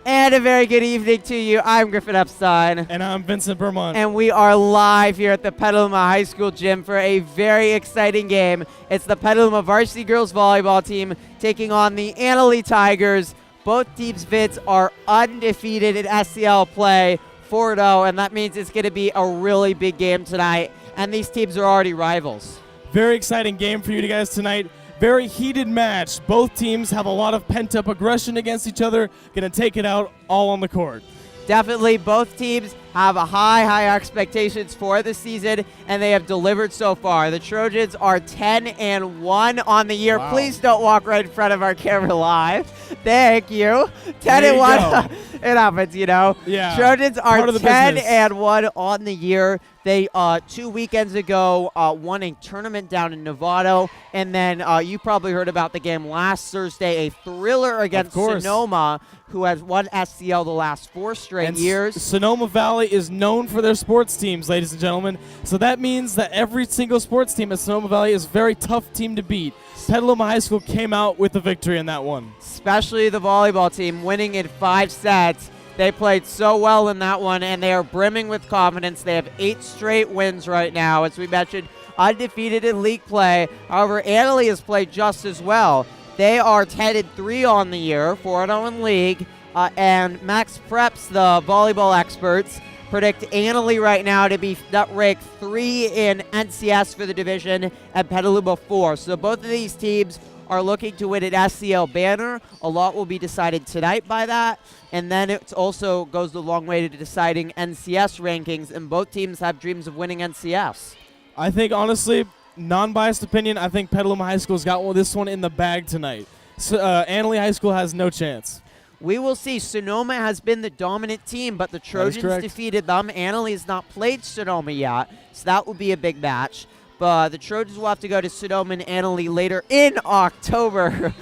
And a very good evening to you. I'm Griffin Epstein. And I'm Vincent Vermont. And we are live here at the Petaluma High School gym for a very exciting game. It's the Petaluma Varsity Girls Volleyball team taking on the Annalee Tigers. Both teams' bids are undefeated in SCL play, 4-0, and that means it's going to be a really big game tonight. And these teams are already rivals. Very exciting game for you guys tonight. Very heated match. Both teams have a lot of pent-up aggression against each other. Going to take it out all on the court. Definitely, both teams have a high expectations for the season, and they have delivered so far. The Trojans are 10-1 on the year. Wow. Please don't walk right in front of our camera live. Thank you. 10-1. It happens, you know. Yeah. Trojans are 10-1 business. on the year. They 2 weekends ago won a tournament down in Novato, and then you probably heard about the game last Thursday, a thriller against Sonoma, who has won SCL the last 4 straight years. Sonoma Valley is known for their sports teams, ladies and gentlemen. So that means that every single sports team at Sonoma Valley is a very tough team to beat. Petaluma High School came out with the victory in that one. Especially the volleyball team, winning in 5 sets. They played so well in that one, and they are brimming with confidence. They have 8 straight wins right now, as we mentioned, undefeated in league play. However, Annalee has played just as well. They are 10-3 on the year, 4-0 in league, and Max Preps, the volleyball experts, predict Annalee right now to be ranked 3 in NCS for the division and Petaluma 4. So both of these teams are looking to win an SCL banner. A lot will be decided tonight by that. And then it also goes a long way to deciding NCS rankings, and both teams have dreams of winning NCS. I think, honestly, non-biased opinion, I think Petaluma High School's got this one in the bag tonight. So, Annalee High School has no chance. We will see. Sonoma has been the dominant team, but the Trojans defeated them. Annalee has not played Sonoma yet, so that will be a big match. But the Trojans will have to go to Sonoma and Annalee later in October.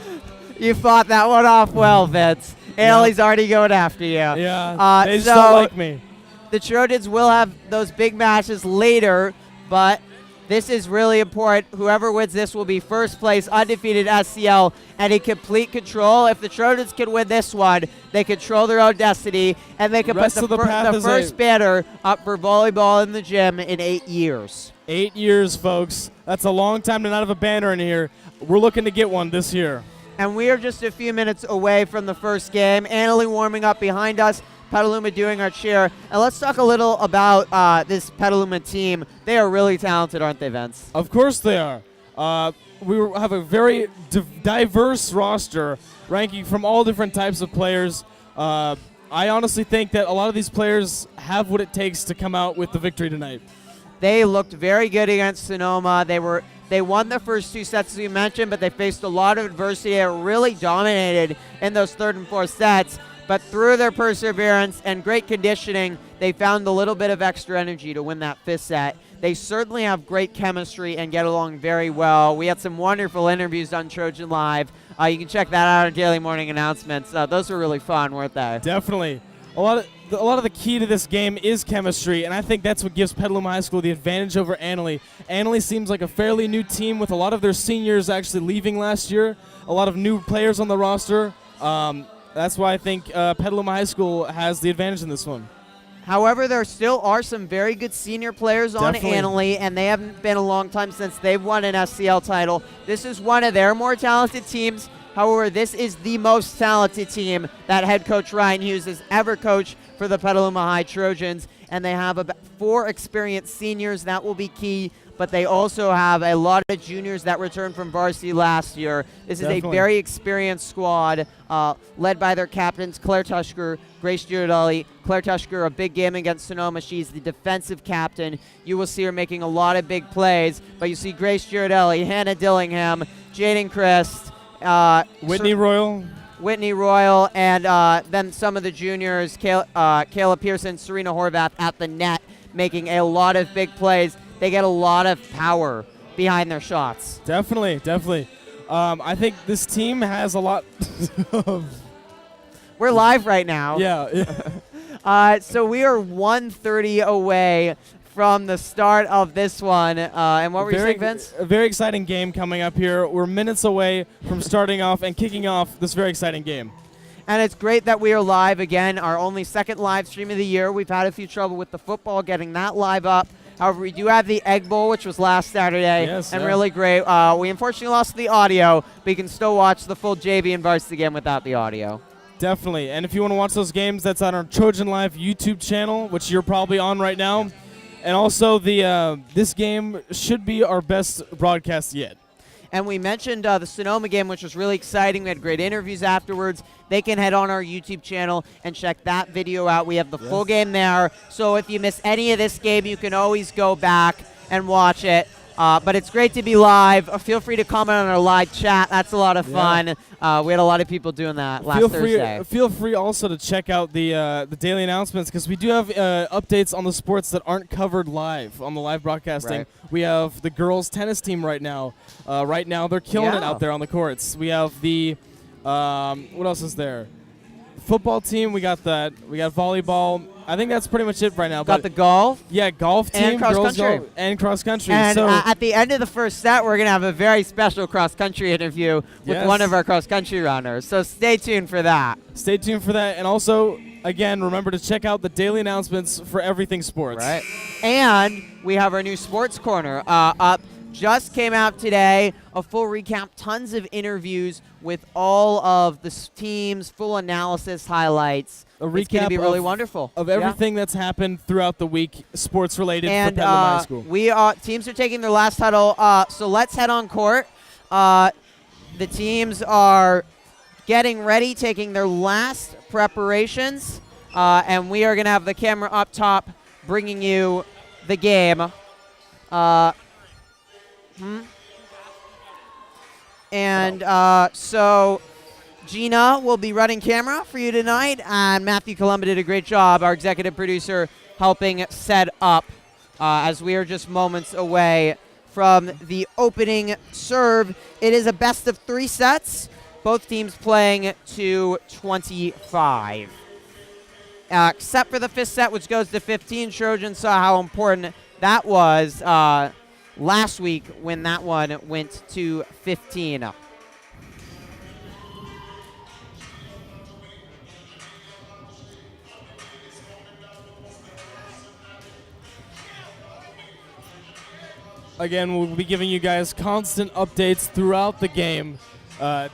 You fought that one off well, Vince. Annalee's already going after you. Yeah, they just don't like me. The Trojans will have those big matches later, but this is really important. Whoever wins this will be first place, undefeated SCL, and in complete control. If the Trojans can win this one, they control their own destiny, and they can put the first banner up for volleyball in the gym in 8 years. 8 years, folks. That's a long time to not have a banner in here. We're looking to get one this year. And we are just a few minutes away from the first game. Annalee warming up behind us. Petaluma doing our cheer. And let's talk a little about this Petaluma team. They are really talented, aren't they, Vince? Of course they are. We have a very diverse roster, ranking from all different types of players. I honestly think that a lot of these players have what it takes to come out with the victory tonight. They looked very good against Sonoma. They won the first 2 sets, as you mentioned, but they faced a lot of adversity. They were really dominated in those 3rd and 4th sets. But through their perseverance and great conditioning, they found a little bit of extra energy to win that 5th set. They certainly have great chemistry and get along very well. We had some wonderful interviews on Trojan Live. You can check that out on Daily Morning Announcements. Those were really fun, weren't they? Definitely. A lot of the key to this game is chemistry, and I think that's what gives Petaluma High School the advantage over Annalee. Annalee seems like a fairly new team with a lot of their seniors actually leaving last year, a lot of new players on the roster. That's why I think Petaluma High School has the advantage in this one. However, there still are some very good senior players on Annalee, and they haven't been a long time since they've won an SCL title. This is one of their more talented teams. However, this is the most talented team that head coach Ryan Hughes has ever coached for the Petaluma High Trojans, and they have about 4 experienced seniors. That will be key, but they also have a lot of juniors that returned from Varsity last year. This is a very experienced squad led by their captains, Claire Tushker, Grace Giardelli. Claire Tushker, a big game against Sonoma. She's the defensive captain. You will see her making a lot of big plays, but you see Grace Giardelli, Hannah Dillingham, Jaden Christ, Whitney Royal, and then some of the juniors, Kayla Pearson, Serena Horvath at the net, making a lot of big plays. They get a lot of power behind their shots. Definitely. I think this team has a lot of... We're live right now. Yeah. So we are 1:30 away from the start of this one. And what were you saying, Vince? A very exciting game coming up here. We're minutes away from starting off and kicking off this very exciting game. And it's great that we are live again, our only second live stream of the year. We've had a few trouble with the football getting that live up. However, we do have the Egg Bowl, which was last Saturday, really great. We unfortunately lost the audio, but you can still watch the full JV and Varsity game without the audio. Definitely. And if you want to watch those games, that's on our Trojan Live YouTube channel, which you're probably on right now. And also, this game should be our best broadcast yet. And we mentioned the Sonoma game, which was really exciting. We had great interviews afterwards. They can head on our YouTube channel and check that video out. We have the full game there. So if you miss any of this game, you can always go back and watch it. But it's great to be live. Feel free to comment on our live chat. That's a lot of fun. We had a lot of people doing that last Thursday. Feel free also to check out the daily announcements, because we do have updates on the sports that aren't covered live on the live broadcasting. Right. We have the girls' tennis team right now. Right now, they're killing it out there on the courts. We have the what else is there? Football team. We got that. We got volleyball. I think that's pretty much it right now. Got the golf. Yeah, golf team, and cross girls country. golf, and cross country. And so at the end of the first set, we're going to have a very special cross country interview with one of our cross country runners. So stay tuned for that. Stay tuned for that. And also, again, remember to check out the daily announcements for everything sports. Right. And we have our new sports corner up. Just came out today. A full recap, tons of interviews with all of the teams, full analysis, highlights. A recap it's going to be really wonderful of everything that's happened throughout the week, sports related and, for Petaluma High School. Teams are taking their last huddle, so let's head on court. The teams are getting ready, taking their last preparations, and we are going to have the camera up top bringing you the game. So Gina will be running camera for you tonight, and Matthew Columba did a great job, our executive producer, helping set up as we are just moments away from the opening serve. It is a best of 3 sets, both teams playing to 25. Except for the 5th set, which goes to 15. Trojans saw how important that was last week when that one went to 15. Again, we'll be giving you guys constant updates throughout the game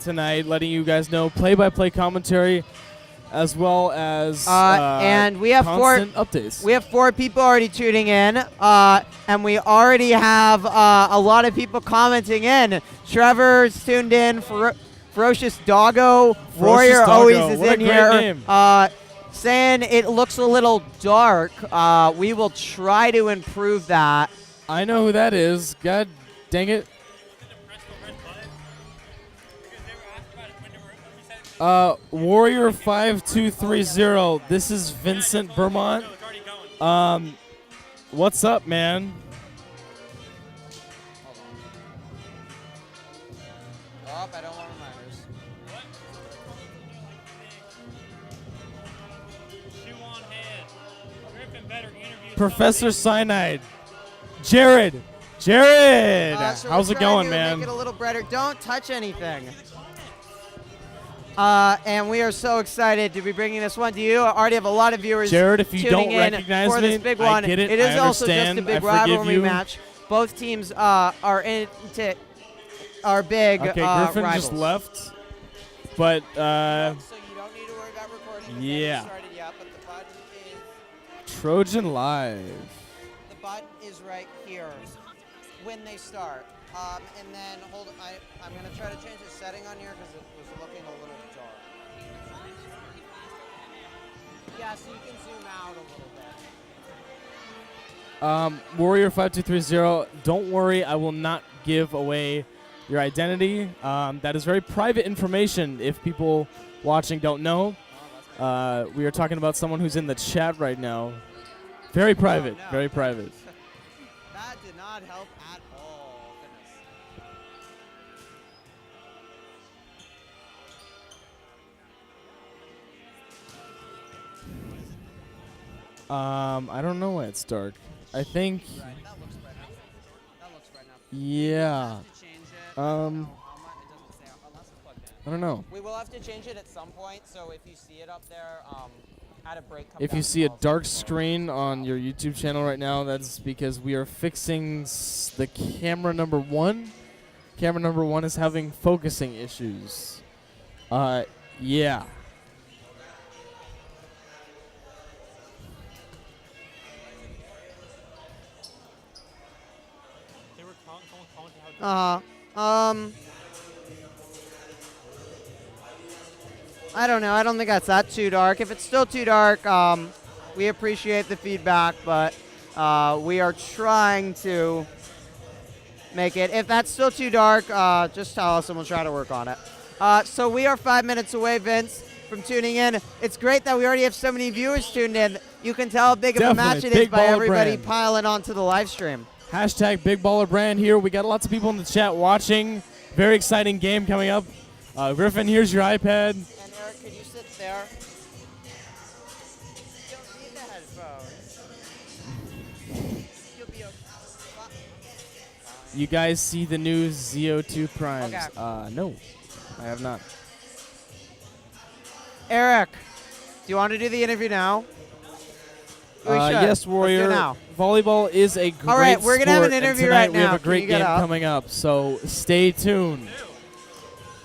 tonight, letting you guys know play-by-play commentary, as well as and we have constant updates. We have 4 people already tuning in, and we already have a lot of people commenting in. Trevor's tuned in. Ferocious Doggo Warrior always is what in a great here. Name. Saying it looks a little dark. We will try to improve that. I know who that is. God dang it. Warrior 5230. This is Vincent Vermont. What's up, man? Oh, I don't want reminders. Professor Cyanide. Jared. How's it going, man? Make it a little brighter. Don't touch anything. And we are so excited to be bringing this one to you. I already have a lot of viewers. Jared, if you don't tuning in recognize for this me, big one. I get it. It is I also just a understand. big I forgive rivalry you. match. Both teams are into our big Okay, Griffin rivals. just left, but So you don't need to worry about recording. Yeah. Started yet, but the button is Trojan Live. the button is right here when they start. And then I'm gonna try to change the setting on here because it was looking a little dark. Yeah, so you can zoom out a little bit. Warrior 5230. Don't worry, I will not give away your identity. That is very private information. If people watching don't know, we are talking about someone who's in the chat right now. Very private. Oh, no. Very private. That did not help at all. Goodness. I don't know why it's dark. I think. Right, that looks right enough. That looks right enough. Yeah. Change it. Um. It doesn't say unless it's plugged in. I don't know. We will have to change it at some point, so if you see it up there, at a break. If you see a dark screen on your YouTube channel right now, that's because we are fixing the camera number 1. Camera number 1 is having focusing issues. Yeah. I don't know. I don't think that's that too dark. If it's still too dark, we appreciate the feedback, but we are trying to make it. If that's still too dark, just tell us and we'll try to work on it. So we are 5 minutes away, Vince, from tuning in. It's great that we already have so many viewers tuned in. You can tell how big of a match it is by everybody piling onto the live stream. Hashtag Big Baller Brand here. We got lots of people in the chat watching. Very exciting game coming up. Griffin, here's your iPad. And Eric, could you sit there? You don't need the headphones. You'll be okay. You guys see the new ZO2 Primes? Okay. No, I have not. Eric, do you want to do the interview now? Yes, Warrior. Now. Volleyball is a great All right, we're going to have an sport, interview and tonight right now. We have a great game coming up, so stay tuned.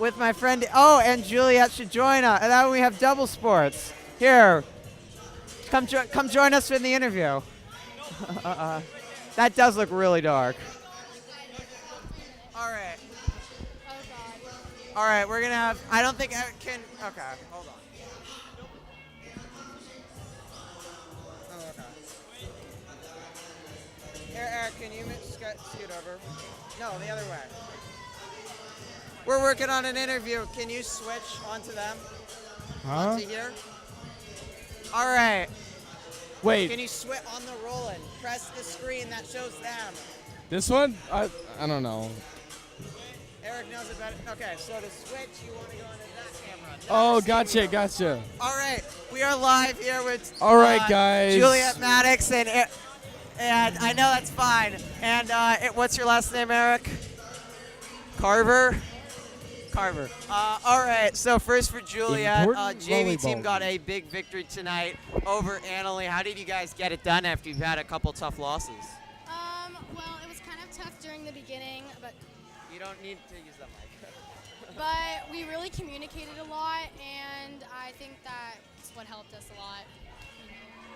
With my friend, and Juliet should join us. And now we have double sports. Here, come join us in the interview. That does look really dark. All right. Oh, God. All right, we're going to have, I don't think Eric can, okay, hold on. Eric, can you scoot over? No, the other way. We're working on an interview. Can you switch onto them? Onto here? All right. Wait. Can you switch on the roll-in? Press the screen that shows them. This one? I don't know. Eric knows about it. Okay, so to switch, you want to go into that camera. Oh, gotcha. All right, we are live here with All right, guys. Juliet Maddox, and I know that's fine. And what's your last name, Eric? Carver. All right, so first for Juliet, JV team got a big victory tonight over Annalee. How did you guys get it done after you've had a couple tough losses? Well, it was kind of tough during the beginning, but You don't need to use that mic. but we really communicated a lot, and I think that's what helped us a lot.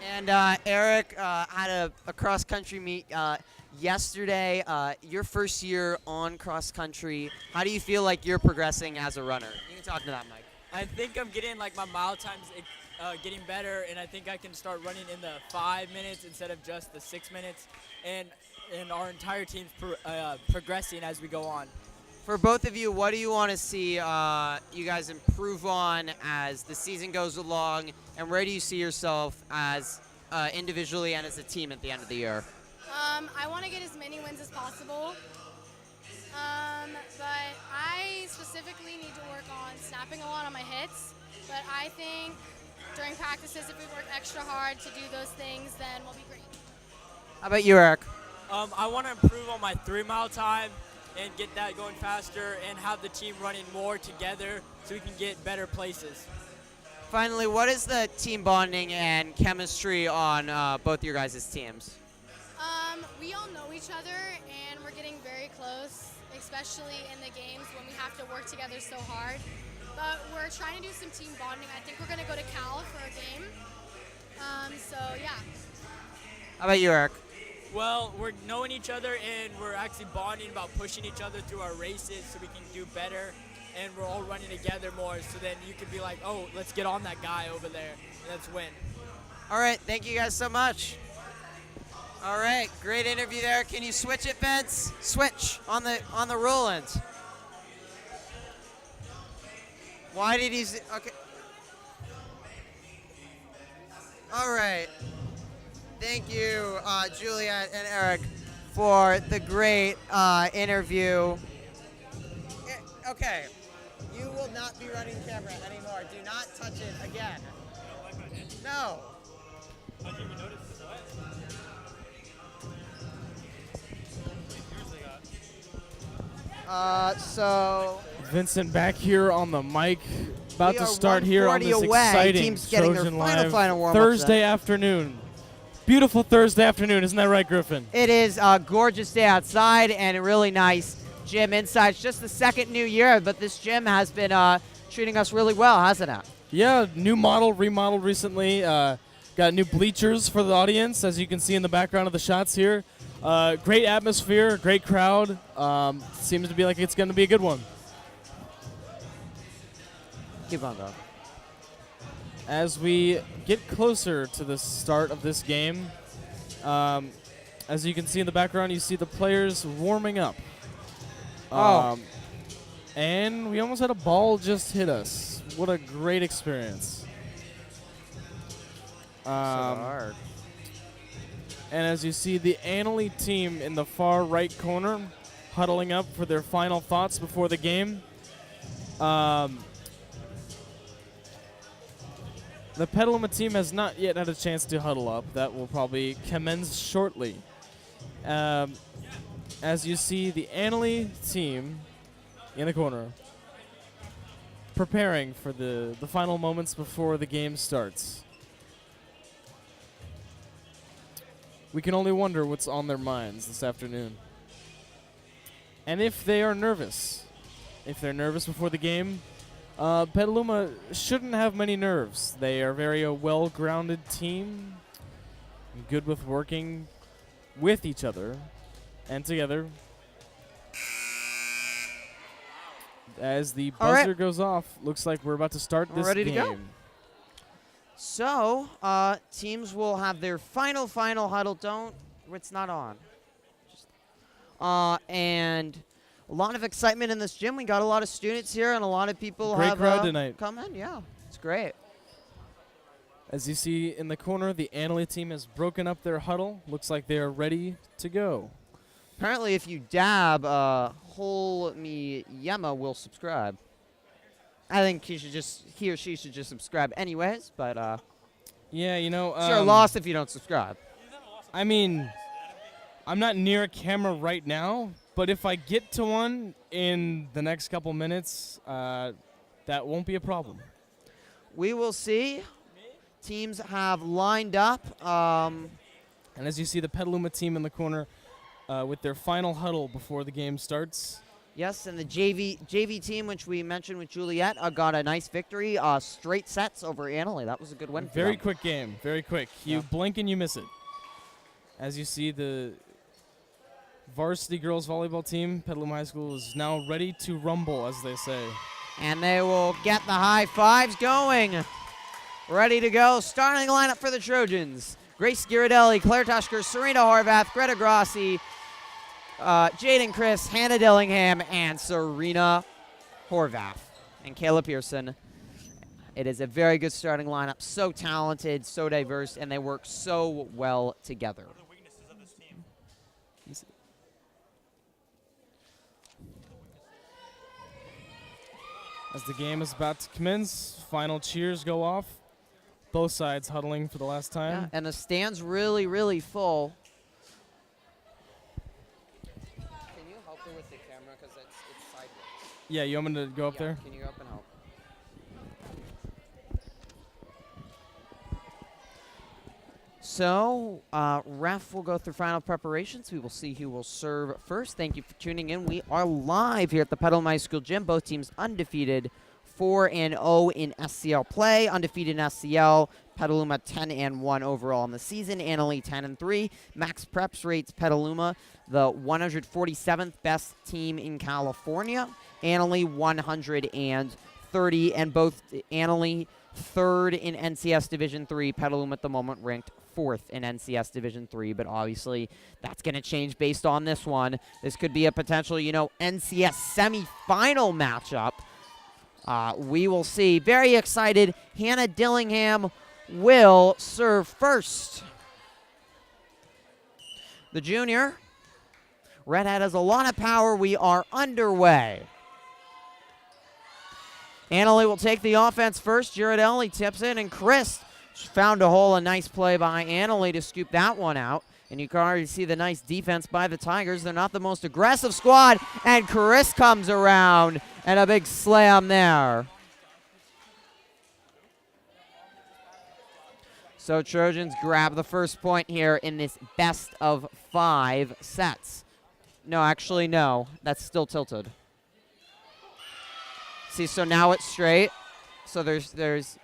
And Eric had a cross-country meet yesterday. Your first year on cross-country. How do you feel like you're progressing as a runner? You can talk to that mic. I think I'm getting my mile times getting better, and I think I can start running in the 5 minutes instead of just the 6 minutes. And our entire team's progressing as we go on. For both of you, what do you want to see you guys improve on as the season goes along, and where do you see yourself as individually and as a team at the end of the year? I want to get as many wins as possible, but I specifically need to work on snapping a lot on my hits, but I think during practices, if we work extra hard to do those things, then we'll be great. How about you, Eric? I want to improve on my 3-mile time and get that going faster and have the team running more together so we can get better places. Finally, what is the team bonding and chemistry on both your guys' teams? We all know each other, and we're getting very close, especially in the games when we have to work together so hard. But we're trying to do some team bonding. I think we're going to go to Cal for a game. So, yeah. How about you, Eric? Well, we're knowing each other, and we're actually bonding about pushing each other through our races so we can do better, and we're all running together more, so then you can be like, oh, let's get on that guy over there, and let's win. All right, thank you guys so much. All right, great interview there. Can you switch it, Vince? Switch on the roll-ins. Why did he? Okay. All right. Thank you, Juliet and Eric, for the great interview. Okay, you will not be running camera anymore. Do not touch it again. No. So Vincent back here on the mic. About We to are start here on 1:40 this away. exciting Teams getting their Trojan final Live warm-ups Thursday in. afternoon. Beautiful Thursday afternoon, isn't that right, Griffin? It is a gorgeous day outside and a really nice gym inside. It's just the second new year, but this gym has been treating us really well, hasn't it? Yeah, new model, remodeled recently. Got new bleachers for the audience, as you can see in the background of the shots here. Great atmosphere, great crowd. Seems to be like it's going to be a good one. Keep on going. As we get closer to the start of this game, as you can see in the background, you see the players warming up. And we almost had a ball just hit us. What a great experience. So hard. And as you see, the Annalee team in the far right corner huddling up for their final thoughts before the game. The Petaluma team has not yet had a chance to huddle up. That will probably commence shortly. As you see, the Annalee team in the corner preparing for the final moments before the game starts. We can only wonder what's on their minds this afternoon. And if they are nervous, if they're nervous before the game, Petaluma shouldn't have many nerves. They are very well-grounded team, good with working with each other and together. As the buzzer goes off, looks like we're about to start this ready game. to go. So, teams will have their final huddle. It's not on. And a lot of excitement in this gym. We got a lot of students here, and a lot of people Great have crowd tonight. come in. Yeah, it's great. As you see in the corner, the Annalee team has broken up their huddle. Looks like they are ready to go. Apparently, if you dab, Whole Me Yema will subscribe. I think he or she should just subscribe anyways, but Yeah, you know, you're lost if you don't subscribe. I mean, I'm not near a camera right now, but if I get to one in the next couple minutes, that won't be a problem. We will see. Teams have lined up. And as you see, the Petaluma team in the corner with their final huddle before the game starts. Yes, and the JV team, which we mentioned with Juliet, got a nice victory. Straight sets over Annalee. That was a good win. Very quick game. Very quick. You blink and you miss it. As you see, the Varsity girls volleyball team, Petaluma High School, is now ready to rumble, as they say. And they will get the high fives going. Ready to go. Starting lineup for the Trojans. Grace Ghirardelli, Claire Tushker, Serena Horvath, Greta Grassi, Jaden Chris, Hannah Dillingham, and Serena Horvath. And Kayla Pearson. It is a very good starting lineup. So talented, so diverse, and they work so well together. As the game is about to commence, final cheers go off. Both sides huddling for the last time. Yeah, and the stand's really, really full. Can you help her with the camera because it's sideways? Yeah, you want me to go up there? Can you go up and help? So, ref will go through final preparations. We will see who will serve first. Thank you for tuning in. We are live here at the Petaluma High School Gym. Both teams undefeated, 4-0 in SCL play. Undefeated in SCL, Petaluma 10-1 overall in the season. Annalee 10-3. Max Preps rates Petaluma the 147th best team in California. Annalee 130, and both Annalee third in NCS Division III. Petaluma at the moment ranked fourth in NCS Division III, but obviously that's going to change based on this one. This could be a potential, NCS semifinal matchup. We will see. Very excited. Hannah Dillingham will serve first. The junior. Redhead has a lot of power. We are underway. Annalee will take the offense first. Ghirardelli tips it, and Chris found a hole. A nice play by Annalee to scoop that one out. And you can already see the nice defense by the Tigers. They're not the most aggressive squad, and Chris comes around And a big slam there. So Trojans grab the first point here in this best of 5 sets. No, actually, no. That's still tilted. See, so now it's straight. So there's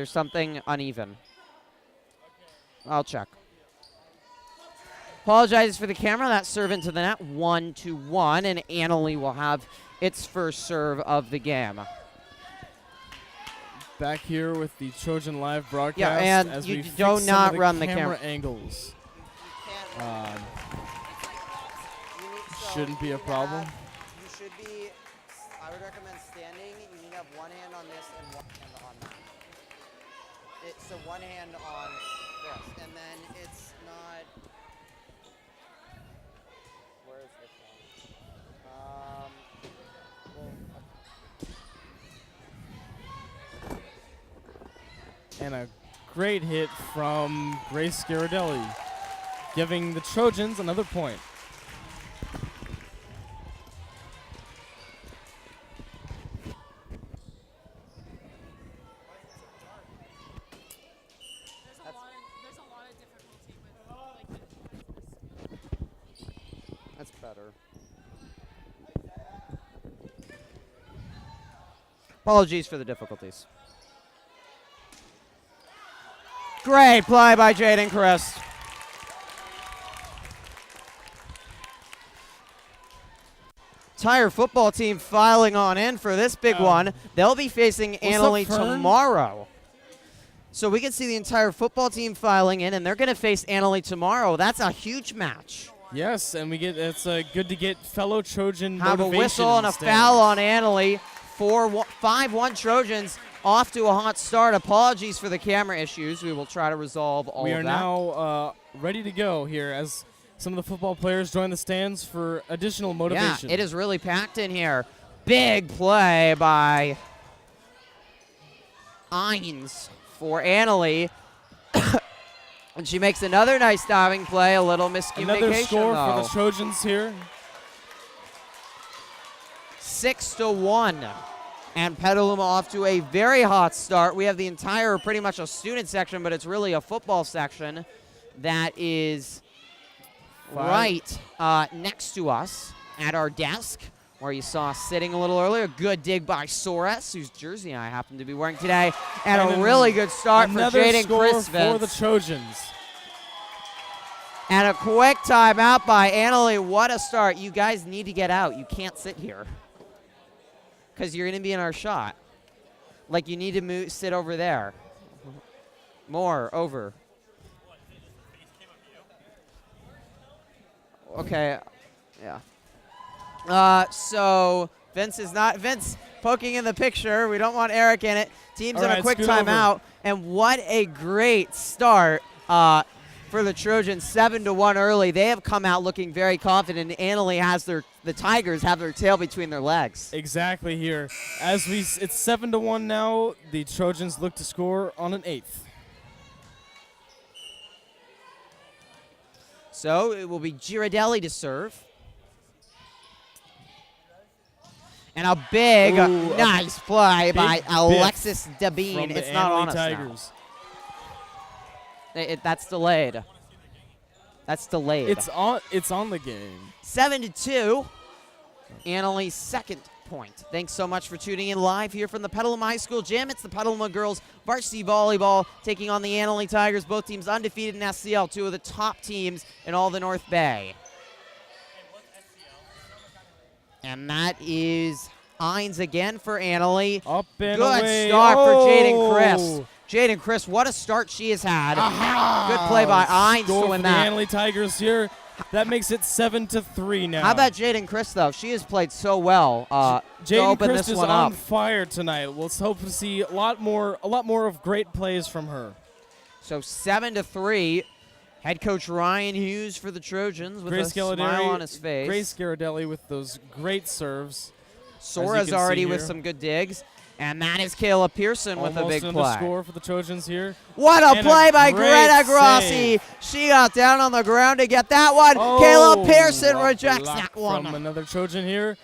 something uneven. I'll check. Apologizes for the camera. That serve into the net, 1-1, and Annalee will have its first serve of the game. Back here with the Trojan live broadcast. Yeah, and as you we do fix not some of the run the camera camera angles. Shouldn't be a problem. You should be, I would recommend standing. You need to have one hand on this and one hand on that. So one hand on this, and then it's not, where is this one? And a great hit from Grace Scardelli, giving the Trojans another point. That's better. Apologies for the difficulties. Great play by Jaden Chris. Entire football team filing on in for this big one. They'll be facing Annalee tomorrow. So we can see the entire football team filing in, and they're going to face Annalee tomorrow. That's a huge match. Yes, and it's good to get fellow Trojan Have motivation a whistle and a in the foul on stands. Annalee. 5-1 Trojans off to a hot start. Apologies for the camera issues. We will try to resolve all of that. We are now ready to go here as some of the football players join the stands for additional motivation. Yeah, it is really packed in here. Big play by Ines for Annalee. And she makes another nice diving play. A little miscommunication, Another score though. for the Trojans here. 6-1. And Petaluma off to a very hot start. We have the entire, pretty much a student section, but it's really a football section that is right next to us at our desk, where you saw us sitting a little earlier. Good dig by Soros, whose jersey I happen to be wearing today. And a really good start for Jaden Chris for the Trojans. And a quick timeout by Annalee. What a start. You guys need to get out. You can't sit here, because you're going to be in our shot. Like, you need to sit over there. More, over. Okay, yeah. So Vince poking in the picture. We don't want Eric in it. Team's on a quick timeout. And what a great start for the Trojans. 7-1 early. They have come out looking very confident. Annalee has the Tigers have their tail between their legs. Exactly here. It's 7-1 now. The Trojans look to score on an 8th. So it will be Girardelli to serve. And a big, nice play by Alexis Dabine. It's not on us Tigers. now. That's delayed. That's delayed. It's on the game. 7-2. Annalee's second point. Thanks so much for tuning in live here from the Petaluma High School Gym. It's the Petaluma girls varsity volleyball taking on the Annalee Tigers. Both teams undefeated in SCL, two of the top teams in all the North Bay. And that is Ines again for Annalee. Up and Good away. start for Jaden Chris. Jaden Chris, what a start she has had. Good play by Ines to win that. The Annalee Tigers here. That makes it 7-3 now. How about Jaden Chris, though? She has played so well to open Chris this is one on up. fire tonight. Let's hope to see a lot more of great plays from her. So 7-3. Head coach Ryan Hughes for the Trojans with a smile on his face. Grace Scardelli with those great serves. Sora's already with some good digs. And that is Kayla Pearson with a big Almost another play. score for the Trojans here. What a And play by great Greta Grossi. save. She got down on the ground to get that one. Oh, Kayla Pearson a rejects block that one. from another Trojan here.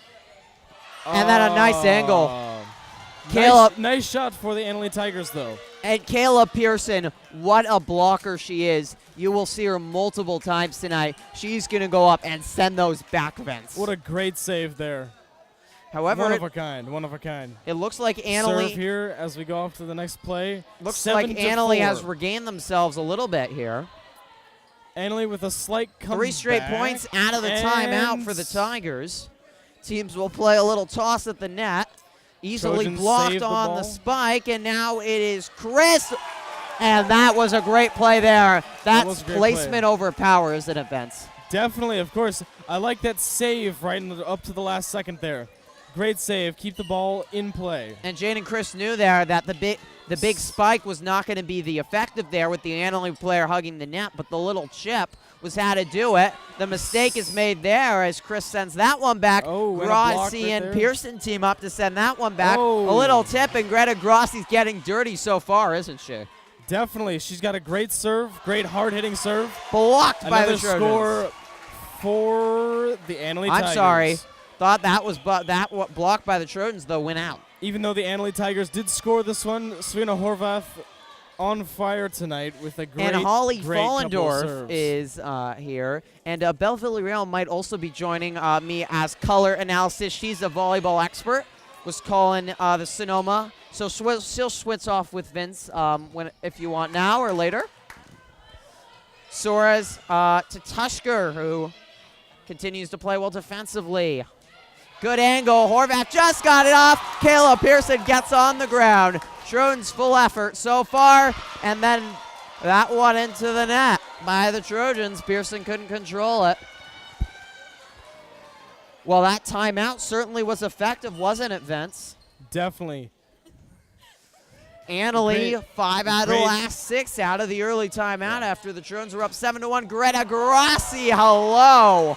And then a nice angle. Nice, Caleb. nice shot for the Annalee Tigers, though. And Kayla Pearson, what a blocker she is. You will see her multiple times tonight. She's going to go up and send those back vents. What a great save there. However, one of a kind. It looks like Annalee. Serve here as we go off to the next play. Looks like Annalee has regained themselves a little bit here. Annalee with a slight comeback. 3 straight points out of the timeout for the Tigers. Teams will play a little toss at the net. Easily Trojans blocked on the spike, and now it is Chris. And that was a great play there. That's placement over power, isn't it, Vince? Definitely, of course. I like that save right up to the last second there. Great save. Keep the ball in play. And Jane and Chris knew there that the big spike was not going to be the effective there with the Annalee player hugging the net, but the little chip was how to do it. The mistake is made there as Chris sends that one back. Grossi and Pearson team up to send that one back. A little tip, and Greta Grossi's getting dirty so far, isn't she? Definitely. She's got a great serve, great hard-hitting serve. Blocked by the Trojans. Another score for the Annalee Tigers. I'm sorry. Thought that was blocked by the Trojans, though, went out. Even though the Annalee Tigers did score this one, Svina Horvath on fire tonight with a great, and Holly great Follendorf is here. And Belle Villarreal might also be joining me as color analysis. She's a volleyball expert. Was calling the Sonoma. So she'll switch off with Vince if you want now or later. Suarez to Tushker, who continues to play well defensively. Good angle. Horvath just got it off. Kayla Pearson gets on the ground. Trojans full effort so far. And then that one into the net by the Trojans. Pearson couldn't control it. Well, that timeout certainly was effective, wasn't it, Vince? Definitely. Annalee, 5 out of the last 6 out of the early timeout after the Trojans were up 7-1. Greta Grossi, hello.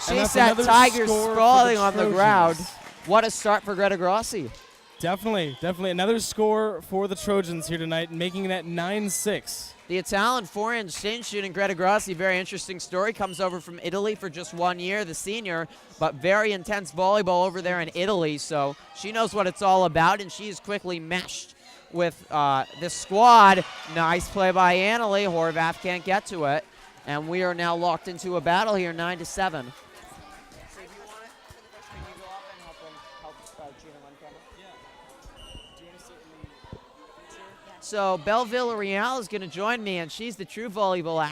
She set Tigers sprawling on the ground. What a start for Greta Grossi. Definitely. Another score for the Trojans here tonight, making that 9-6. The Italian forehand exchange shooting, Greta Grossi, very interesting story. Comes over from Italy for just 1 year, the senior, but very intense volleyball over there in Italy. So she knows what it's all about, and she's quickly meshed with this squad. Nice play by Annalee. Horvath can't get to it. And we are now locked into a battle here, 9-7. So Belle Villarreal is going to join me, and she's the true volleyball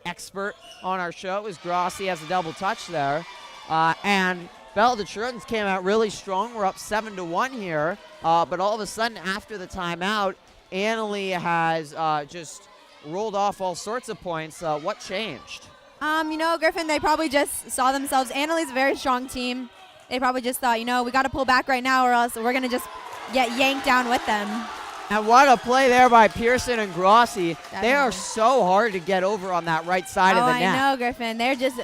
expert on our show, as Grossi has a double touch there. And Belle, the Trojans came out really strong. We're up 7-1 here. But all of a sudden, after the timeout, Annalee has just rolled off all sorts of points. What changed? Griffin, they probably just saw themselves. Annalee's a very strong team. They probably just thought, we got to pull back right now or else we're going to just get yanked down with them. And what a play there by Pearson and Grossi. Definitely. They are so hard to get over on that right side of the net. I know, Griffin. They're just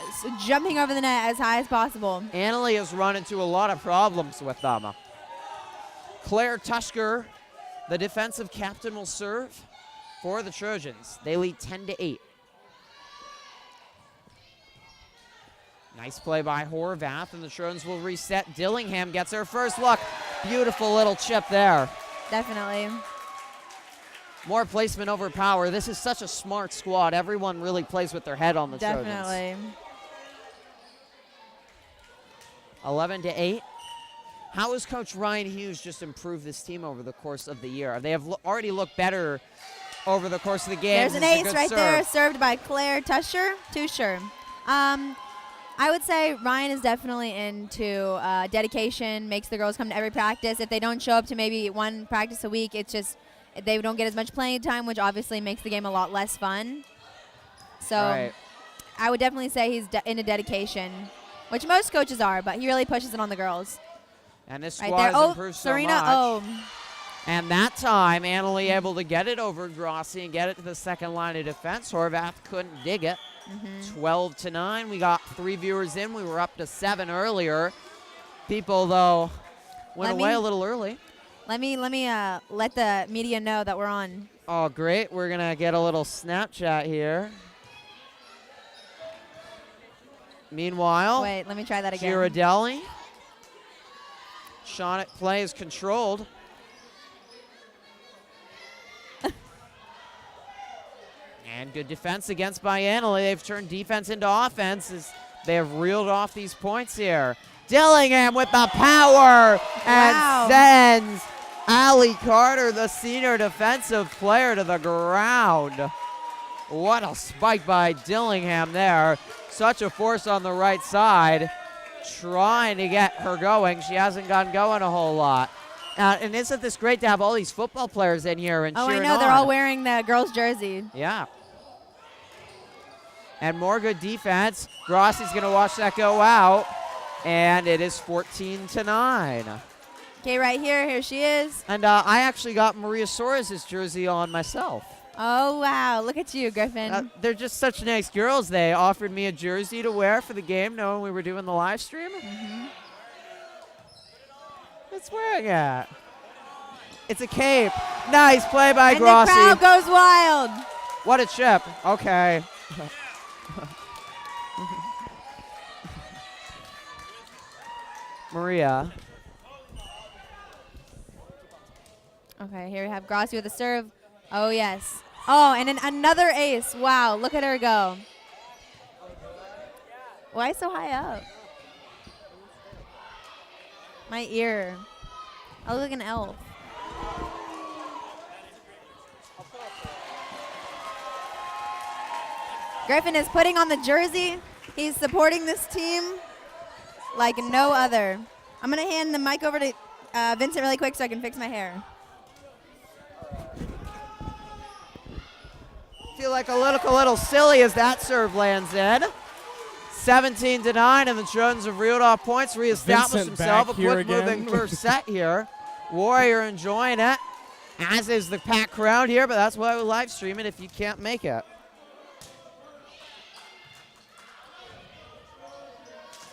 jumping over the net as high as possible. Annalee has run into a lot of problems with them. Claire Tushker, the defensive captain, will serve for the Trojans. They lead 10-8. Nice play by Horvath, and the Trojans will reset. Dillingham gets her first look. Beautiful little chip there. Definitely. More placement over power. This is such a smart squad. Everyone really plays with their head on the Definitely. Trojans. 11-8. How has Coach Ryan Hughes just improved this team over the course of the year? They have already looked better over the course of the game. There's an ace right there, served by Claire Tusher. I would say Ryan is definitely into dedication, makes the girls come to every practice. If they don't show up to maybe one practice a week, it's just they don't get as much playing time, which obviously makes the game a lot less fun. So I would definitely say he's into dedication, which most coaches are, but he really pushes it on the girls. And this squad has improved so Serena, much. And that time, Annalee able to get it over Grossi and get it to the second line of defense. Horvath couldn't dig it. 12-9. We got 3 viewers in. We were up to 7 earlier. People, though, went away a little early. Let me let the media know that we're on. Oh, great. We're going to get a little Snapchat here. Meanwhile, wait, let me try that again. Girardelli Play is controlled. And good defense against by Annalee. They've turned defense into offense as they have reeled off these points here. Dillingham with the power and sends Allie Carter, the senior defensive player, to the ground. What a spike by Dillingham there. Such a force on the right side, trying to get her going. She hasn't gotten going a whole lot. And isn't this great to have all these football players in here and cheering on? I know. They're all wearing the girls' jersey. Yeah. And more good defense. Grossi's going to watch that go out. And it is 14-9. Okay, right here. Here she is. And I actually got Maria Soares' jersey on myself. Oh, wow. Look at you, Griffin. They're just such nice girls. They offered me a jersey to wear for the game, knowing we were doing the live stream. It's wearing it. It's a cape. Nice play by Grossi. And the crowd goes wild. What a chip. Okay. Maria. Okay, here we have Grossi with a serve. Oh, yes. Oh, and then another ace. Wow, look at her go. Why so high up? My ear. I look like an elf. Griffin is putting on the jersey. He's supporting this team like no other. I'm going to hand the mic over to Vincent really quick so I can fix my hair. Feel like a little silly as that serve lands in. 17-9, and the Trojans have reeled off points, reestablished himself. A quick moving first set here. Warrior enjoying it, as is the packed crowd here, but that's why we live stream it if you can't make it.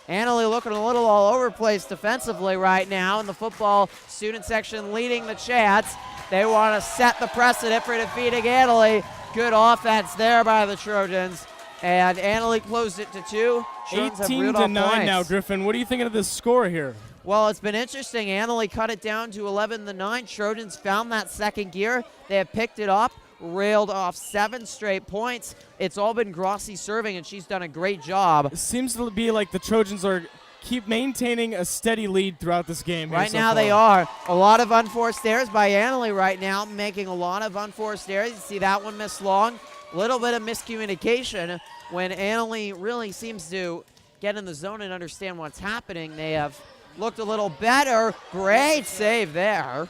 Annalee looking a little all over the place defensively right now in the football student section, leading the chats. They want to set the precedent for defeating Annalee. Good offense there by the Trojans. And Annalee closed it to 2. 18-9 now, Griffin. What are you thinking of this score here? Well, it's been interesting. Annalee cut it down to 11-9. Trojans found that second gear. They have picked it up, railed off 7 straight points. It's all been Grossi serving, and she's done a great job. It seems to be like the Trojans are keep maintaining a steady lead throughout this game. Right now they are. A lot of unforced errors by Annalee right now, making a lot of unforced errors. You see that one missed long. Little bit of miscommunication when Annalee really seems to get in the zone and understand what's happening. They have looked a little better. Great save there.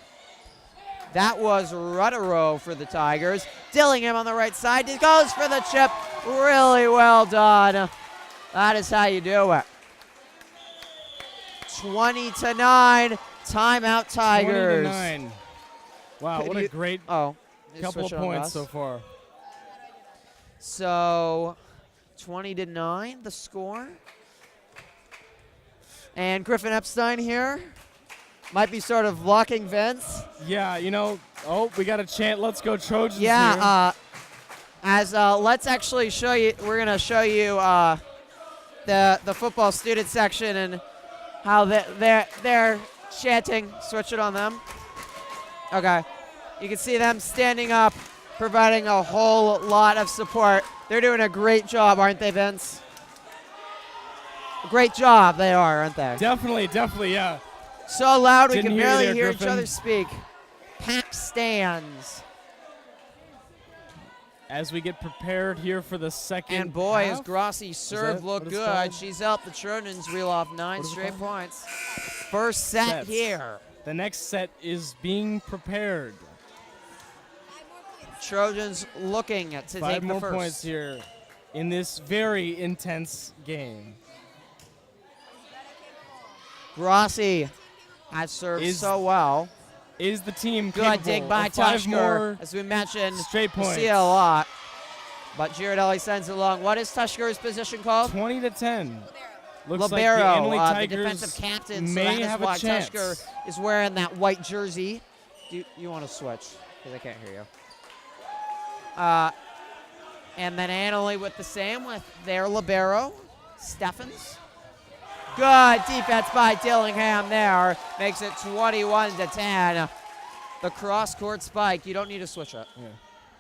That was Ruttero for the Tigers. Dillingham on the right side. It goes for the chip. Really well done. That is how you do it. 20-9. Timeout Tigers. 20-9. Wow, what a great couple of points so far. So 20-9 the score. And Griffin Epstein here might be sort of blocking Vince. Yeah, you know, we got a chant, let's go Trojans here. Let's actually show you, we're going to show you the football student section and how they're chanting. Switch it on them. Okay. You can see them standing up, providing a whole lot of support. They're doing a great job, aren't they, Vince? Great job they are, aren't they? Definitely, yeah. So loud we Didn't can barely hear Griffin. each other speak. Packed stands. As we get prepared here for the second And boy, half. as Grossi's serve looked good. called? She's helped the Trojans reel off 9 straight points. First set Sets. here. The next set is being prepared. Trojans looking to take the first. 5 more points here in this very intense game. Grossi has served so well. Is the team Good capable dig by of 5 Tushker. more As we mentioned, straight we points? see it a lot. But Girardelli sends it along. What is Tushker's position called? 20-10. Looks Libero, like the Annalee the Tigers defensive captain. So may that is have why a chance. Tushker is wearing that white jersey. Do you want to switch? Because I can't hear you. And then Annalee with the same with their libero, Steffens. Good defense by Dillingham there. Makes it 21-10. The cross-court spike. You don't need to switch it. Yeah.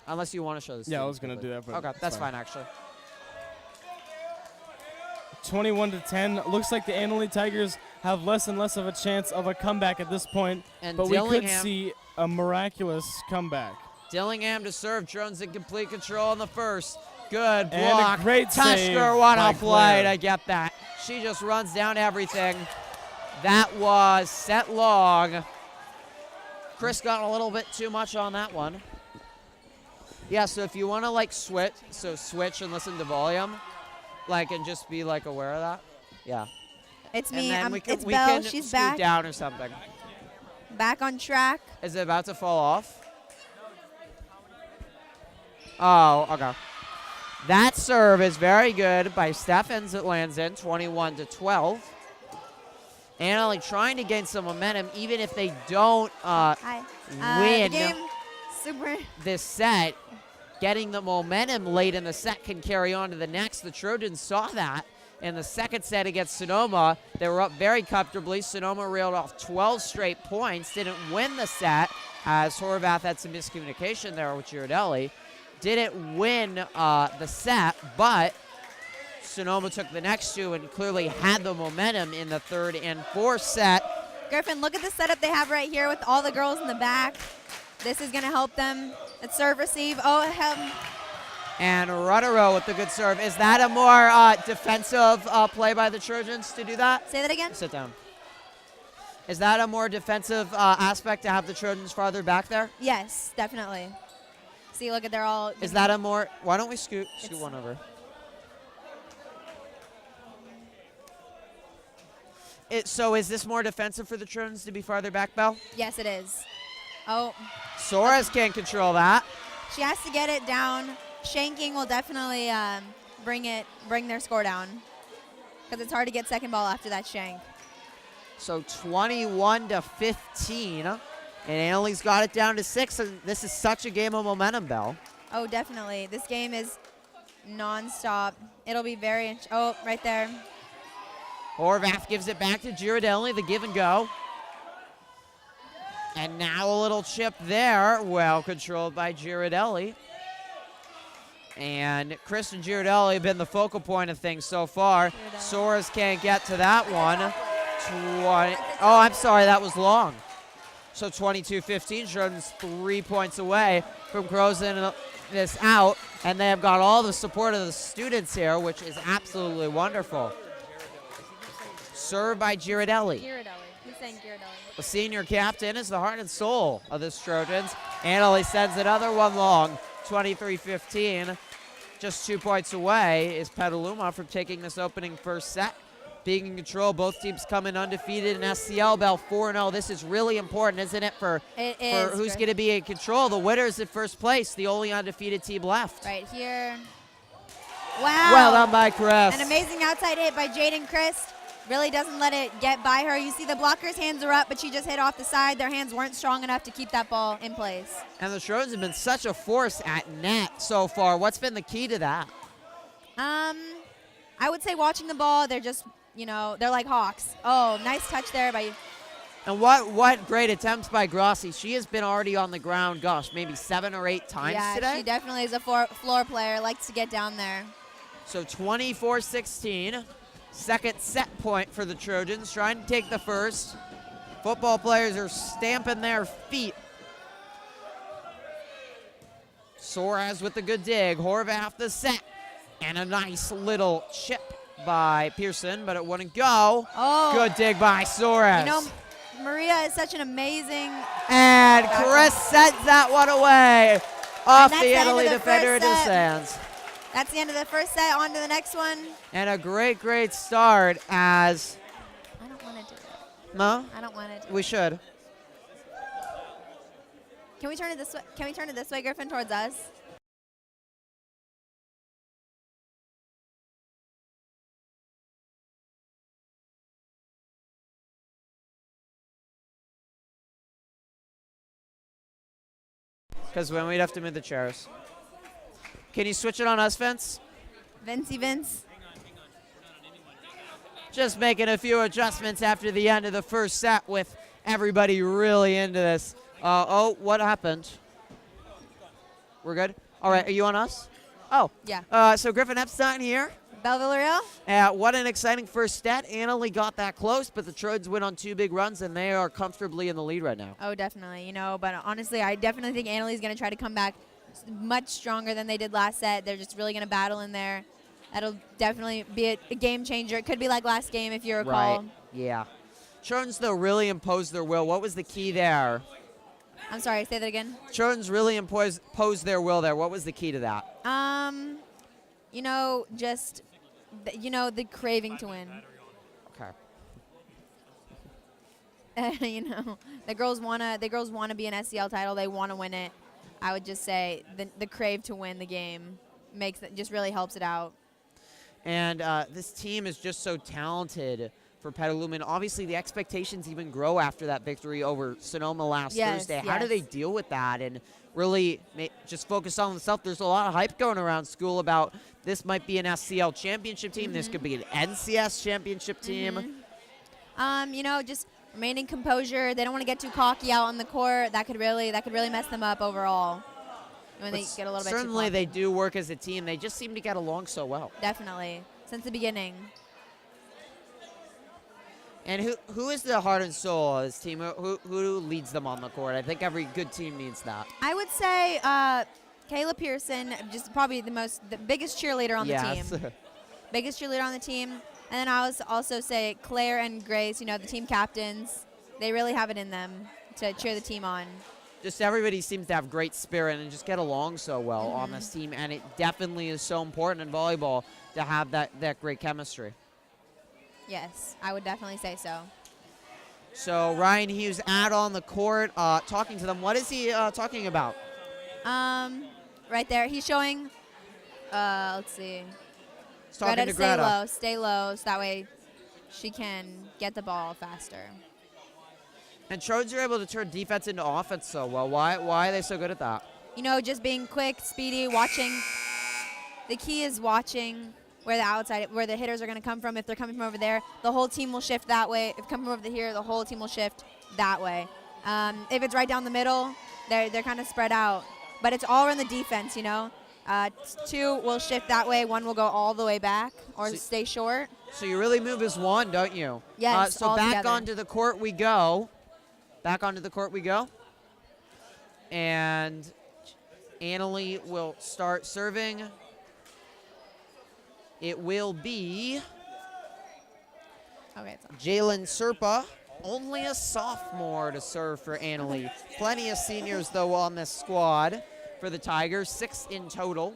Unless you want to show this. Yeah, I was going to do that. But okay, that's fine, actually. 21-10. Looks like the Annalee Tigers have less and less of a chance of a comeback at this point. And but we could Dillingham- see a miraculous comeback. Dillingham to serve. Trojans in complete control in the first. Good And block. a great save Tusker, what by a play Claire. to get that. She just runs down everything. That was set long. Chris got a little bit too much on that one. Yeah, so if you want to like switch and listen to volume, like, and just be like aware of that. Yeah. It's And me. then It's we Belle. can She's scoot back. down or something. Back on track. Is it about to fall off? Oh, okay. That serve is very good by Steffens. It lands in 21-12. Annalee trying to gain some momentum, even if they don't Hi. win The game, super. this set. Getting the momentum late in the set can carry on to the next. The Trojans saw that in the second set against Sonoma. They were up very comfortably. Sonoma reeled off 12 straight points, didn't win the set, as Horvath had some miscommunication there with Girardelli. Didn't win the set, but Sonoma took the next two and clearly had the momentum in the third and fourth set. Griffin, look at the setup they have right here with all the girls in the back. This is going to help them. It's serve receive. Oh, And Ruttero with the good serve. Is that a more defensive play by the Trojans to do that? say that again. Sit down. Is that a more defensive aspect to have the Trojans farther back there? Yes, definitely. See, look at they're all. Is that a more? Why don't we scoot It's- one over? So is this more defensive for the Trojans to be farther back, Belle? Yes, it is. Oh, Soares can't control that. she has to get it down. Shanking will definitely bring their score down because it's hard to get second ball after that shank. So 21-15, and Annalee's got it down to 6. And this is such a game of momentum, Belle. Oh, definitely. This game is nonstop. It'll be very. Oh, right there. Horvath gives it back to Girardelli, the give and go. And now a little chip there, well controlled by Girardelli. And Kristen Girardelli have been the focal point of things so far. Soares can't get to that one. Oh, I'm sorry, that was long. So 22-15, Trojans 3 points away from closing this out. And they have got all the support of the students here, which is absolutely wonderful. Served by Girardelli. He's saying Girardelli. The senior captain is the heart and soul of this Trojans. Annalee sends another one long, 23-15. Just 2 points away is Petaluma from taking this opening first set. Being in control, both teams coming undefeated in SCL. Bell 4-0. This is really important, isn't it, for who's going to be in control? The winner's in first place, the only undefeated team left. Right here. Wow. Well done by Chris. An amazing outside hit by Jaden Christ. Really doesn't let it get by her. You see the blocker's hands are up, but she just hit off the side. Their hands weren't strong enough to keep that ball in place. And the Trojans have been such a force at net so far. What's been the key to that? I would say watching the ball, they're just, they're like hawks. Oh, nice touch there by. And what great attempts by Grossi. She has been already on the ground, gosh, maybe 7 or 8 times today. She definitely is a floor player, likes to get down there. So 24-16. Second set point for the Trojans, trying to take the first. Football players are stamping their feet. Soares with the good dig. Horvath the set. And a nice little chip by Pearson, but it wouldn't go. Oh. Good dig by Soares. Maria is such an amazing. And Chris sends that one away off that's the the end of Annalee the defender first into his set. hands. That's the end of the first set. On to the next one. And a great, great start as. I don't want to do it. No? I don't want to. We should. Can we turn it this way? Can we turn it this way, Griffin, towards us? Because when we'd have to move the chairs. Can you switch it on us, Vince? Vincey Vince. just making a few adjustments after the end of the first set with everybody really into this. Oh, what happened? We're good? All right, are you on us? Oh. Yeah. So Griffin Epstein here. Belle What an exciting first stat. Annalee got that close, but the Trojans win on 2 big runs, and they are comfortably in the lead right now. Oh, definitely. You know, but honestly, I definitely think Annalee's going to try to come back much stronger than they did last set. They're just really going to battle in there. That'll definitely be a game changer. It could be like last game, if you recall. Right, yeah. Trojans, though, really imposed their will. What was the key there? I'm sorry, say that again. Trojans really imposed their will there. What was the key to that? You know, just, the craving to win. Okay. You know, the girls wanna be an SCL title. They want to win it. I would just say the crave to win the game just really helps it out. And this team is just so talented for Petaluma. And obviously, the expectations even grow after that victory over Sonoma last Thursday. How do they deal with that and really just focus on themselves? There's a lot of hype going around school about this might be an SCL championship team. This could be an NCS championship team. You know, just remaining composure. They don't want to get too cocky out on the court. That could really mess them up overall. When they get a little bit too certainly, cocky. they do work as a team. They just seem to get along so well. Definitely, since the beginning. And who is the heart and soul of this team? Who leads them on the court? I think every good team needs that. I would say Kayla Pearson, just probably the biggest cheerleader on the team. Biggest cheerleader on the team. And then I would also say Claire and Grace, you know, the team captains. They really have it in them to cheer the team on. Just everybody seems to have great spirit and just get along so well on this team. And it definitely is so important in volleyball to have that great chemistry. Yes, I would definitely say so. So Ryan Hughes out on the court talking to them. What is he talking about? Right there. He's showing, let's see. He's talking to Greta. Stay low, so that way she can get the ball faster. And Trojans are able to turn defense into offense so well. Why are they so good at that? You know, just being quick, speedy, watching. The key is watching where the hitters are going to come from. If they're coming from over there, the whole team will shift that way. If coming from over here, the whole team will shift that way. If it's right down the middle, they're kind of spread out. But it's all in the defense, you know. 2 will shift that way. 1 will go all the way back or stay short. So you really move as one, don't you? Yes, so all back together. onto the court we go. And Annalee will start serving. It will be Jalen Serpa, only a sophomore to serve for Annalee. Plenty of seniors, though, on this squad for the Tigers, 6 in total.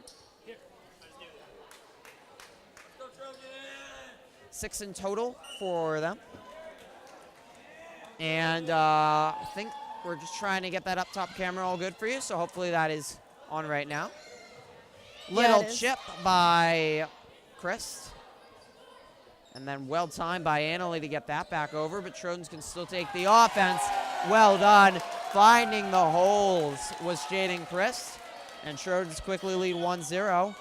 6 in total for them. And I think we're just trying to get that up-top camera all good for you, so hopefully that is on right now. Little chip by Chris. And then well timed by Annalee to get that back over, but Trojans can still take the offense. Well done. Finding the holes was Jaden Chris. And Trojans quickly lead 1-0.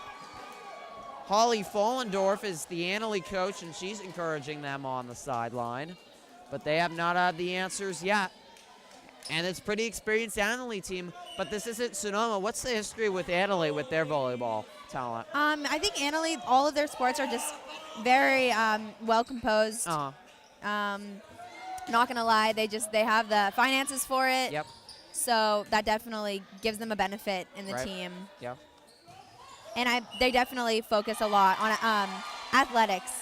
Holly Follendorf is the Annalee coach, and she's encouraging them on the sideline. But they have not had the answers yet. And it's pretty experienced Annalee team, but this isn't Sonoma. What's the history with Annalee with their volleyball talent? I think Annalee, all of their sports are just very well composed. Not gonna lie, they have the finances for it. Yep. So that definitely gives them a benefit in the team. Yep. And they definitely focus a lot on athletics.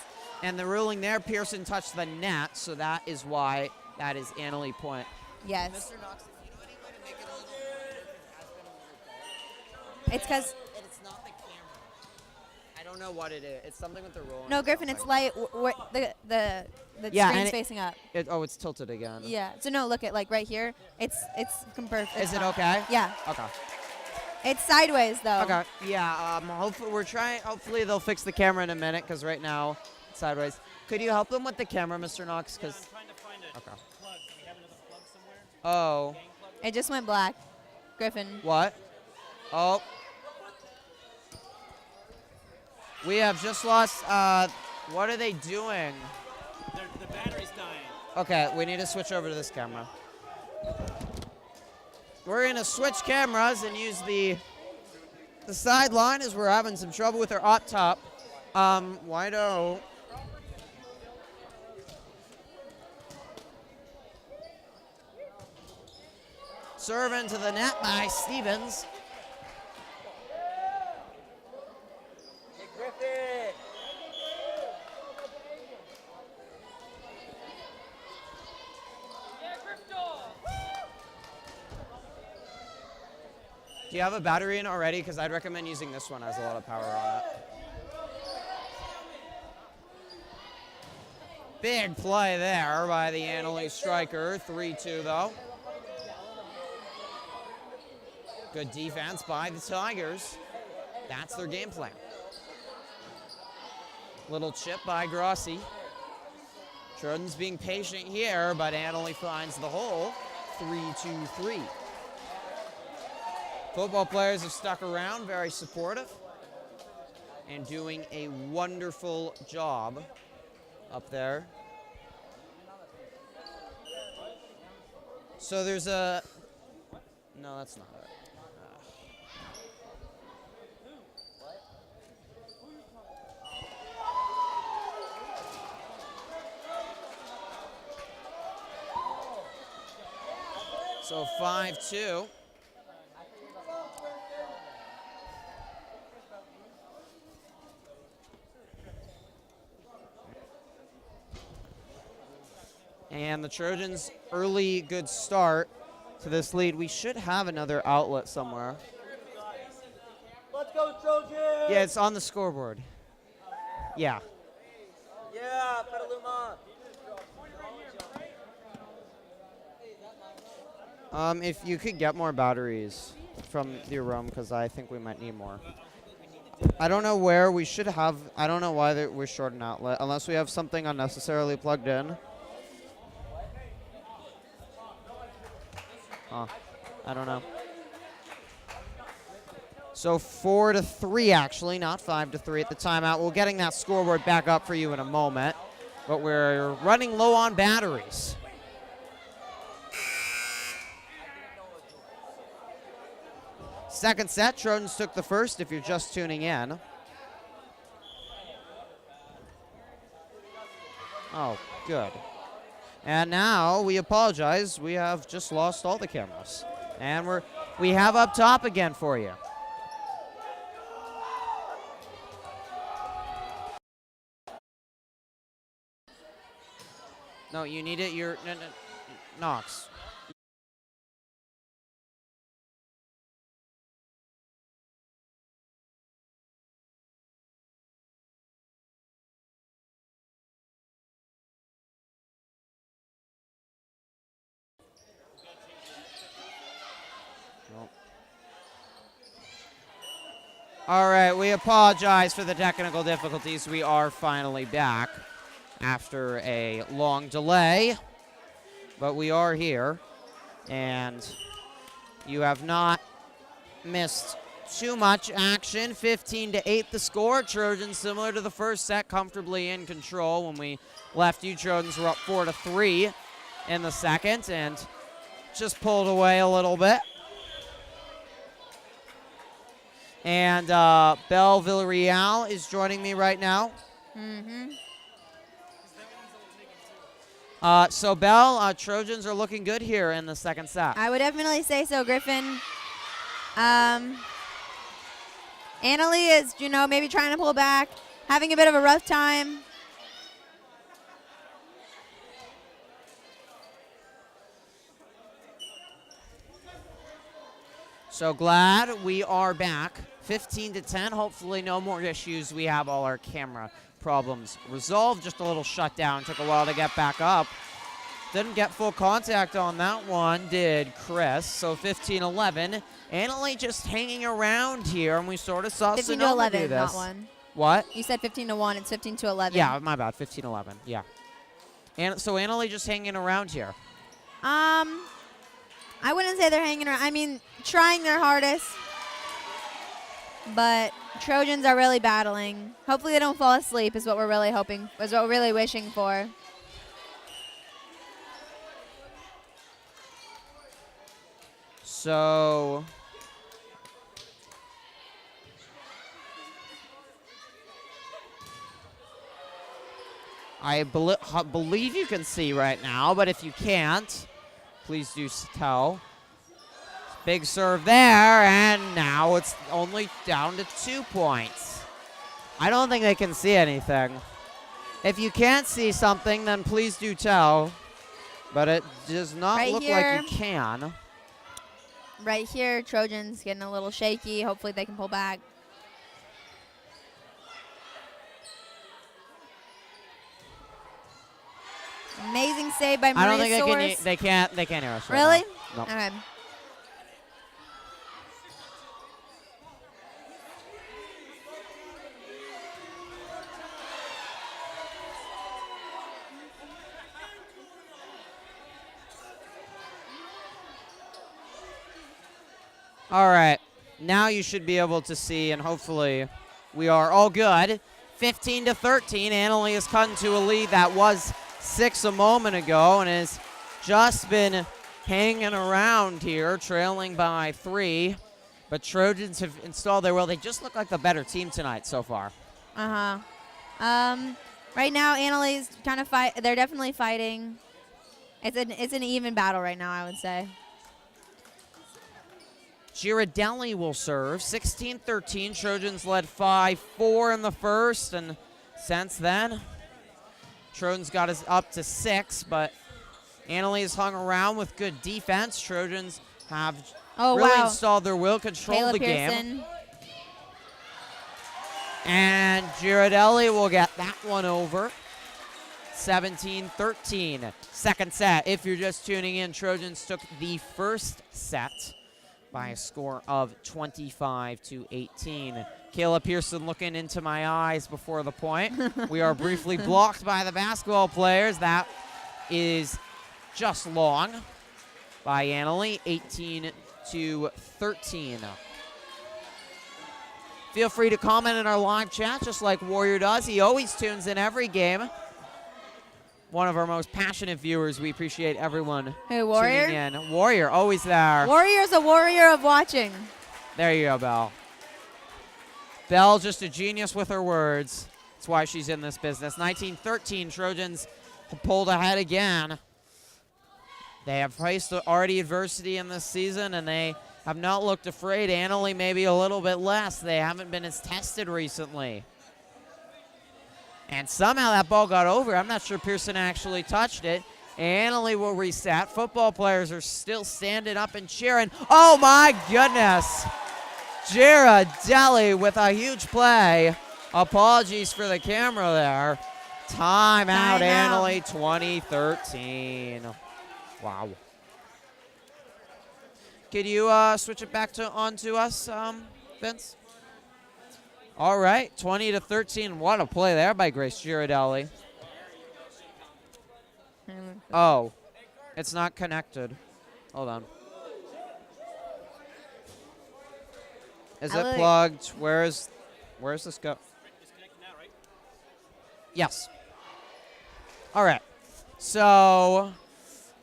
And the ruling there, Pearson touched the net, so that is why that is Annalee point. Yes. Mr. Knox, if you know any way to make it a little it's because it's not the camera. I don't know what it is. It's something with the ruling. No, Griffin, it's light. The screen's facing up. It's tilted again. Yeah. So no, look at right here. It's perfect. Is it okay? Yeah. Okay. It's sideways though. Okay. Yeah. Hopefully they'll fix the camera in a minute because right now it's sideways. Could you help them with the camera, Mr. Knox? Because I'm trying to find a plug. Do we have another plug somewhere? Oh. It just went black. Griffin. What? Oh. We have just lost. What are they doing? The battery's dying. Okay, we need to switch over to this camera. We're going to switch cameras and use the sideline as we're having some trouble with our up top. Why don't... Serve into the net by Stevens. Do you have a battery in already? Because I'd recommend using this one. It has a lot of power on it. Big play there by the Annalise striker. 3-2 though. Good defense by the Tigers. That's their game plan. Little chip by Grossi. Trojans being patient here, but Annalise finds the hole. 3-2-3. Football players have stuck around, very supportive, and doing a wonderful job up there. So there's a... No, that's not it. So 5-2. And the Trojans' early good start to this lead. We should have another outlet somewhere. Let's go, Trojans! Yeah, it's on the scoreboard. Yeah. Yeah, Petaluma! If you could get more batteries from your room, because I think we might need more. I don't know where we should have. I don't know why we're short an outlet, unless we have something unnecessarily plugged in. I don't know. So 4-3 actually, not 5-3 at the timeout. We're getting that scoreboard back up for you in a moment, but we're running low on batteries. Second set, Trojans took the first if you're just tuning in. Oh, good. And now we apologize. We have just lost all the cameras. And we have up top again for you. No, you need it. You're Knox. All right, we apologize for the technical difficulties. We are finally back after a long delay, but we are here, and you have not missed too much action. 15-8 the score. Trojans, similar to the first set, comfortably in control. When we left you, Trojans were up 4-3 in the second, and just pulled away a little bit. And Belle Villarreal is joining me right now. Mm-hmm. So, Belle, Trojans are looking good here in the second set. I would definitely say so, Griffin. Annalie is, maybe trying to pull back, having a bit of a rough time. So glad we are back. 15-10. Hopefully no more issues. We have all our camera problems resolved. Just a little shutdown. Took a while to get back up. Didn't get full contact on that one, did Chris. So 15-11. Annalie just hanging around here, and we sort of saw Sonoma do 15-11, this. not 1. What? You said 15-1. It's 15-11. Yeah, my bad. 15-11. Yeah. And so Annalie just hanging around here. I wouldn't say they're hanging around. I mean, trying their hardest. But Trojans are really battling. Hopefully they don't fall asleep is what we're really hoping, is what we're really wishing for. So I believe you can see right now, but if you can't, please do tell. Big serve there, and now it's only down to 2 points. I don't think they can see anything. If you can't see something, then please do tell. But it does not look like you can. Right here, Trojans getting a little shaky. Hopefully they can pull back. Amazing save by Maria I don't think Soares. they can't hear us. Really? Right now. No. Okay. All right, now you should be able to see, and hopefully we are all good. 15-13, Annalee has cut into a lead that was 6 a moment ago and has just been hanging around here, trailing by 3. But Trojans have installed their will. They just look like the better team tonight so far. Right now, Annalee's kind of fight. They're definitely fighting. It's an even battle right now, I would say. Girardelli will serve. 16-13. Trojans led 5-4 in the first, and since then, Trojans got us up to 6, but Annalee has hung around with good defense. Trojans have really installed their will, controlled the game. And Girardelli will get that one over. 17-13. Second set. If you're just tuning in, Trojans took the first set by a score of 25-18. Kayla Pearson looking into my eyes before the point. We are briefly blocked by the basketball players. That is just long by Annalee, 18-13. Feel free to comment in our live chat just like Warrior does. He always tunes in every game. One of our most passionate viewers. We appreciate everyone Warrior? tuning in. Warrior, always there. Warrior's a warrior of watching. There you go, Belle. Belle, just a genius with her words. That's why she's in this business. 19-13, Trojans pulled ahead again. They have faced already adversity in this season, and they have not looked afraid. Annalee maybe a little bit less. They haven't been as tested recently. And somehow that ball got over. I'm not sure Pearson actually touched it. Annalee will reset. Football players are still standing up and cheering. Oh, my goodness. Girardelli with a huge play. Apologies for the camera there. Timeout, Annalee, 2013. Wow. Could you switch it back onto us, Vince? All right, 20-13. What a play there by Grace Girardelli. Oh, it's not connected. Hold on. Is it plugged? Where's this go? It's connected now, right? Yes. All right. So,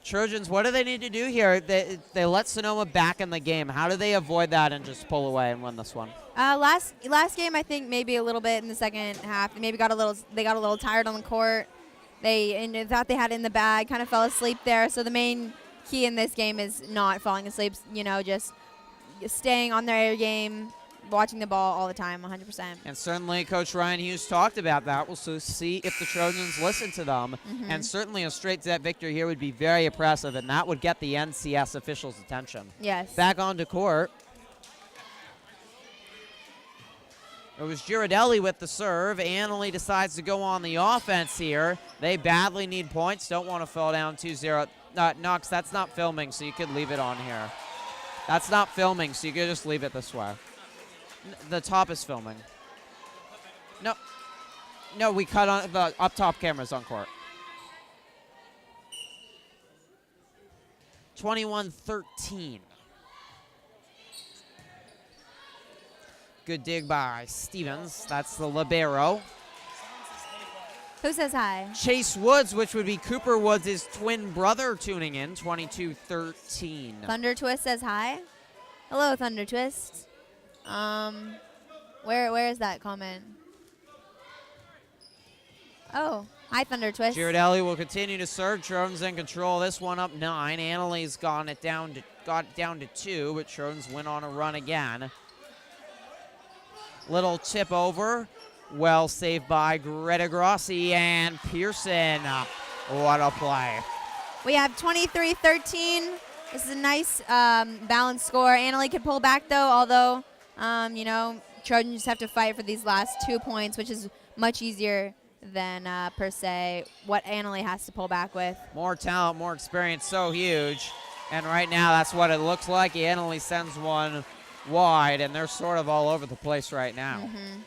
Trojans, what do they need to do here? They let Sonoma back in the game. How do they avoid that and just pull away and win this one? Last game, I think maybe a little bit in the second half. They maybe got a little tired on the court. They thought they had it in the bag, kind of fell asleep there. So the main key in this game is not falling asleep. Just staying on their game, watching the ball all the time, 100%. And certainly Coach Ryan Hughes talked about that. We'll see if the Trojans listen to them. Mm-hmm. And certainly a straight set victory here would be very impressive, and that would get the NCS officials' attention. Yes. Back onto court. It was Girardelli with the serve. Annalee decides to go on the offense here. They badly need points. Don't want to fall down 2-0. Knox, that's not filming, so you could leave it on here. That's not filming, so you could just leave it this way. The top is filming. No, we cut on the up top cameras on court. 21-13. Good dig by Stevens. That's the libero. Who says hi? Chase Woods, which would be Cooper Woods' twin brother, tuning in. 22-13. Thunder Twist says hi. Hello, Thunder Twist. Where is that comment? Oh, hi, Thunder Twist. Girardelli will continue to serve. Trojans in control. This one up 9. Annalie's got it down to 2, but Trojans went on a run again. Little tip over. Well saved by Greta Grossi and Pearson. What a play. We have 23-13. This is a nice balanced score. Annalee could pull back, though, although, you know, Trojans just have to fight for these last 2 points, which is much easier than, per se, what Annalee has to pull back with. More talent, more experience, so huge. And right now, that's what it looks like. Annalee sends one wide, and they're sort of all over the place right now. Mm-hmm.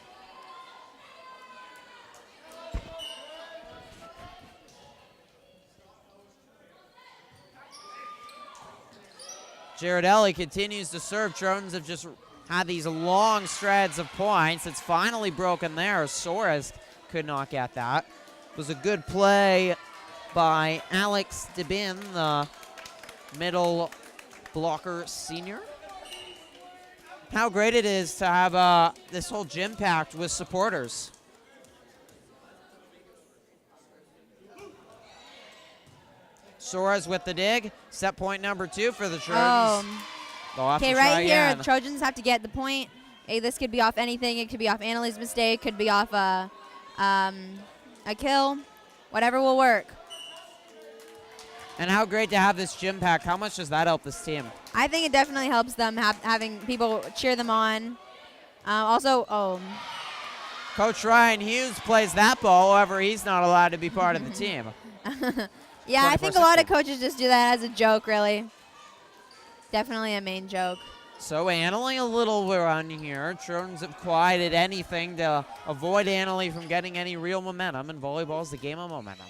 Girardelli continues to serve. Trojans have just had these long shreds of points. It's finally broken there. Soares could not get that. It was a good play by Alex DeBin, the middle blocker senior. How great it is to have this whole gym packed with supporters. Soares with the dig. Set point number 2 for the Trojans. Okay, right here, the Trojans have to get the point. Hey, this could be off anything. It could be off Annalee's mistake. Could be off a kill. Whatever will work. And how great to have this gym pack. How much does that help this team? I think it definitely helps them having people cheer them on. Also, Coach Ryan Hughes plays that ball. However, he's not allowed to be part of the team. yeah, I think a lot of coaches just do that as a joke, really. Definitely a main joke. So Annalee a little run here. Trojans have quieted anything to avoid Annalee from getting any real momentum, and volleyball is the game of momentum.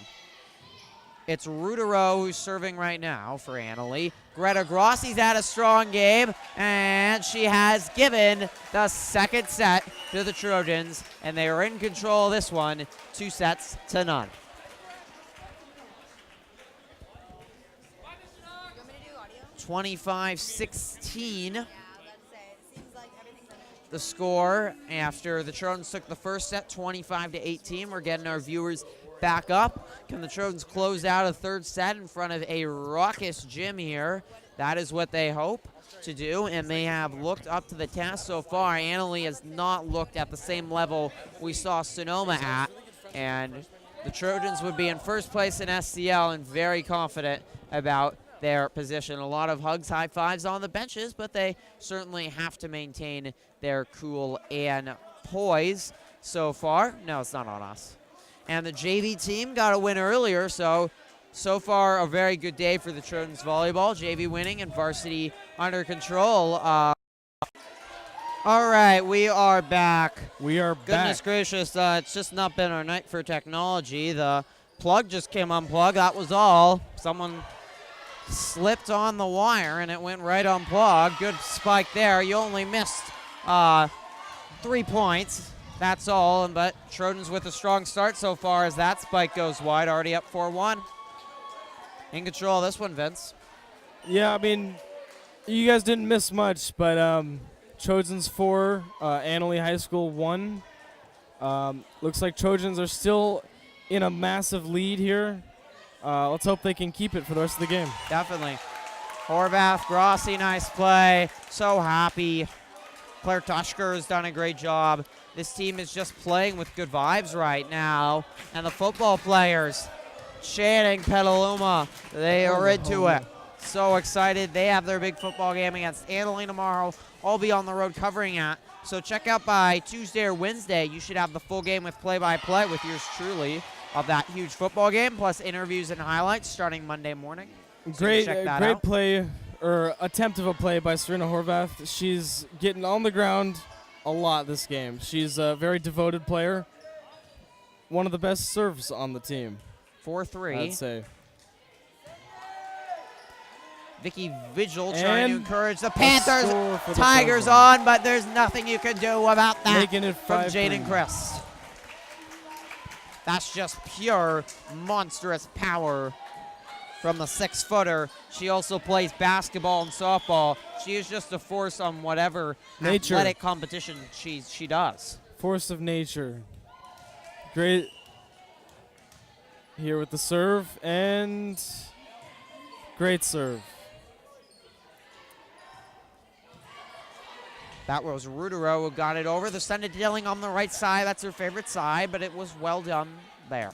It's Rutero who's serving right now for Annalee. Greta Grossi's had a strong game, and she has given the second set to the Trojans, and they are in control of this one, 2-0. 25-16. The score after the Trojans took the first set, 25-18. We're getting our viewers back up. Can the Trojans close out a third set in front of a raucous gym here? That is what they hope to do, and they have looked up to the task so far. Annalee has not looked at the same level we saw Sonoma at, and the Trojans would be in first place in SCL and very confident about their position. A lot of hugs, high fives on the benches, but they certainly have to maintain their cool and poise so far. No, it's not on us. And the JV team got a win earlier, so far a very good day for the Trojans volleyball. JV winning and varsity under control. All right, we are back. We are back. Goodness gracious, it's just not been our night for technology. The plug just came unplugged, that was all. Someone slipped on the wire and it went right unplugged. Good spike there. You only missed 3 points. That's all, but Trojans with a strong start so far as that spike goes wide, already up 4-1. In control of this one, Vince. Yeah, I mean, you guys didn't miss much, but Trojans 4, Annalee High School 1. Looks like Trojans are still in a massive lead here. Let's hope they can keep it for the rest of the game. Definitely. Horvath, Grossi, nice play. So happy. Claire Tushker has done a great job. This team is just playing with good vibes right now. And the football players chanting Petaluma. They are into it. So excited. They have their big football game against Annalee tomorrow. I'll be on the road covering it. So check out by Tuesday or Wednesday. You should have the full game with play-by-play with yours truly of that huge football game, plus interviews and highlights starting Monday morning. So Great play, or attempt of a play by Serena Horvath. She's getting on the ground a lot this game. She's a very devoted player. One of the best serves on the team. 4-3. I'd say. Vicky Vigil trying to encourage the Panthers. The Tigers on, but there's nothing you can do about that. Making it from 5-3. Jaden Christ. That's just pure monstrous power from the 6-footer. She also plays basketball and softball. She is just a force on whatever Nature. athletic competition she does. Force of nature. Great here with the serve, and great serve. That was Rudero who got it over. The send to Dilling on the right side. That's her favorite side, but it was well done there.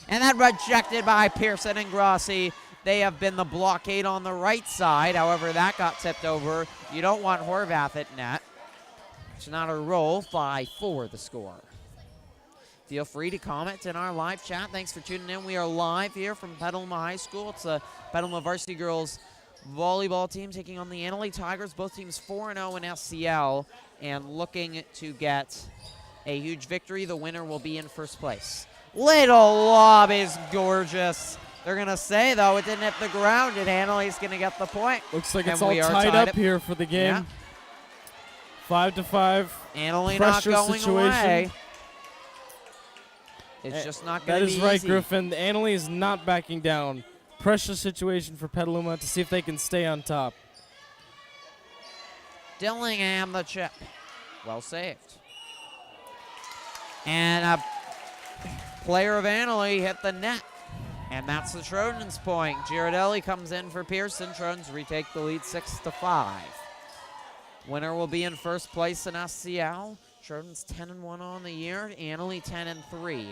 And then rejected by Pearson and Grossi. They have been the blockade on the right side. However, that got tipped over. You don't want Horvath at net. It's not a roll. 5-4 the score. Feel free to comment in our live chat. Thanks for tuning in. We are live here from Petaluma High School. It's a Petaluma Varsity Girls volleyball team taking on the Annalee Tigers. Both teams 4-0 in SCL and looking to get a huge victory. The winner will be in first place. Little lob is gorgeous. They're going to say, though, it didn't hit the ground, and Annalee's going to get the point. Looks like And it's all we are tied tied up here for the game. Yeah. 5-5. Annalee not Pressure going situation. away. It's just not going That to be is right, easy. Griffin. Annalee is not backing down. Pressure situation for Petaluma to see if they can stay on top. Dillingham the chip. Well saved. And a player of Annalee hit the net. And that's the Trojans' point. Girardelli comes in for Pearson. Trojans retake the lead 6-5. Winner will be in first place in SCL. Trojans 10-1 on the year. Annalee 10-3.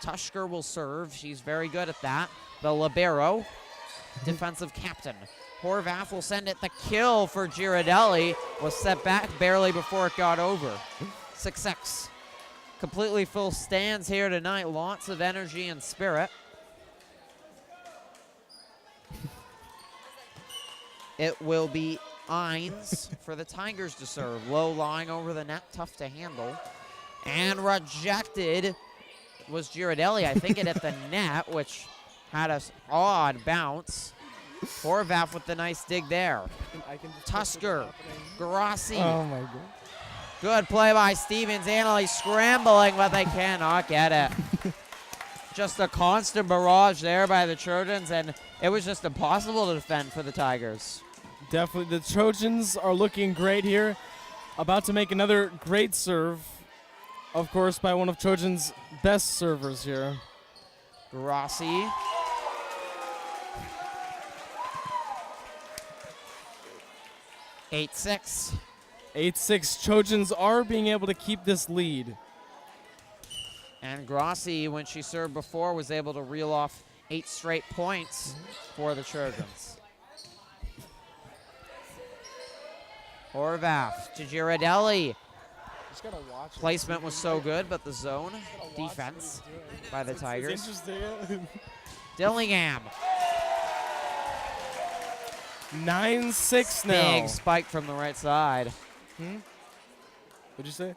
Tushker will serve. She's very good at that. The libero, defensive captain. Horvath will send it. The kill for Girardelli was set back barely before it got over. 6-6. Completely full stands here tonight. Lots of energy and spirit. It will be Ines for the Tigers to serve. Low lying over the net, tough to handle. And rejected was Girardelli. I think it hit the net, which had an odd bounce. Horvath with the nice dig there. Tusker, Grossi. Oh, my God. Good play by Stevens. Annalee scrambling, but they cannot get it. Just a constant barrage there by the Trojans, and it was just impossible to defend for the Tigers. Definitely. The Trojans are looking great here. About to make another great serve, of course, by one of Trojans' best servers here. Grossi. Eight, 6. 8-6. Trojans are being able to keep this lead. And Grossi, when she served before, was able to reel off 8 straight points for the Trojans. Horvath to Girardelli. Placement was so good, but the zone defense by the Tigers. It's interesting. Dillingham. 9-6 now. Big spike from the right side. What'd you say?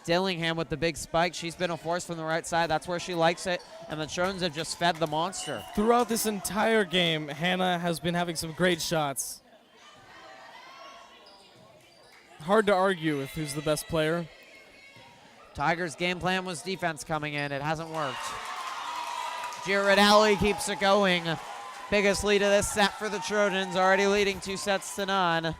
Dillingham with the big spike. She's been a force from the right side. That's where she likes it. And the Trojans have just fed the monster. Throughout this entire game, Hannah has been having some great shots. Hard to argue with who's the best player. Tigers' game plan was defense coming in. It hasn't worked. Girardelli keeps it going. Biggest lead of this set for the Trojans, already leading 2-0.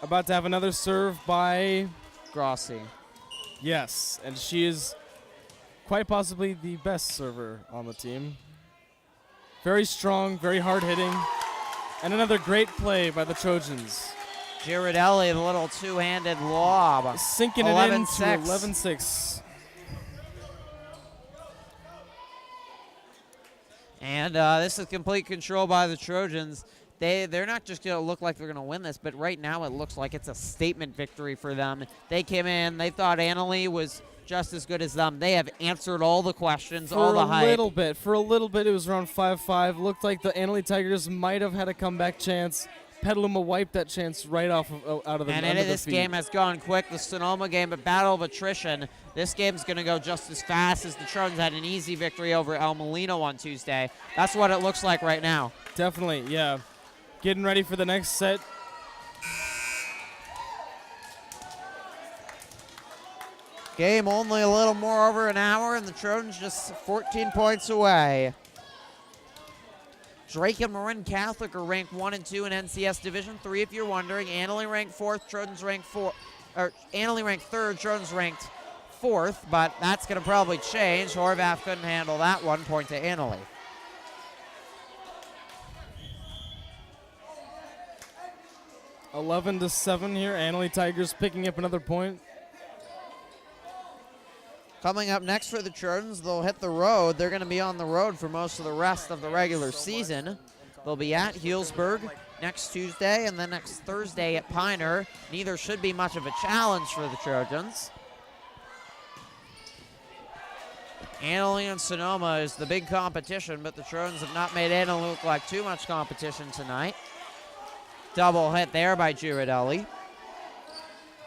About to have another serve by Grossi. Yes, and she is quite possibly the best server on the team. Very strong, very hard-hitting, and another great play by the Trojans. Girardelli, the little two-handed lob. Sinking it in to 11-6. And this is complete control by the Trojans. They're not just going to look like they're going to win this, but right now it looks like it's a statement victory for them. They came in, they thought Annalee was just as good as them. They have answered all the questions, all the hype. For a little bit, it was around 5-5. Looked like the Annalee Tigers might have had a comeback chance. Petaluma wiped that chance right out of the And this game has gone quick. The Sonoma game, a battle of attrition. This game's going to go just as fast as the Trojans had an easy victory over El Molino on Tuesday. That's what it looks like right now. Definitely, yeah. Getting ready for the next set. Game only a little more over an hour, and the Trojans just 14 points away. Drake and Marin Catholic are ranked 1 and 2 in NCS Division 3, if you're wondering. Annalee ranked 4th, Trojans ranked 4th, or Annalee ranked 3rd, Trojans ranked 4th, but that's going to probably change. Horvath couldn't handle that one. Point to Annalee. (11-7) here. Annalee Tigers picking up another point. Coming up next for the Trojans, they'll hit the road. They're going to be on the road for most of the rest of the regular season. They'll be at Healdsburg next Tuesday and then next Thursday at Piner. Neither should be much of a challenge for the Trojans. Annalee and Sonoma is the big competition, but the Trojans have not made Annalee look like too much competition tonight. Double hit there by Girardelli.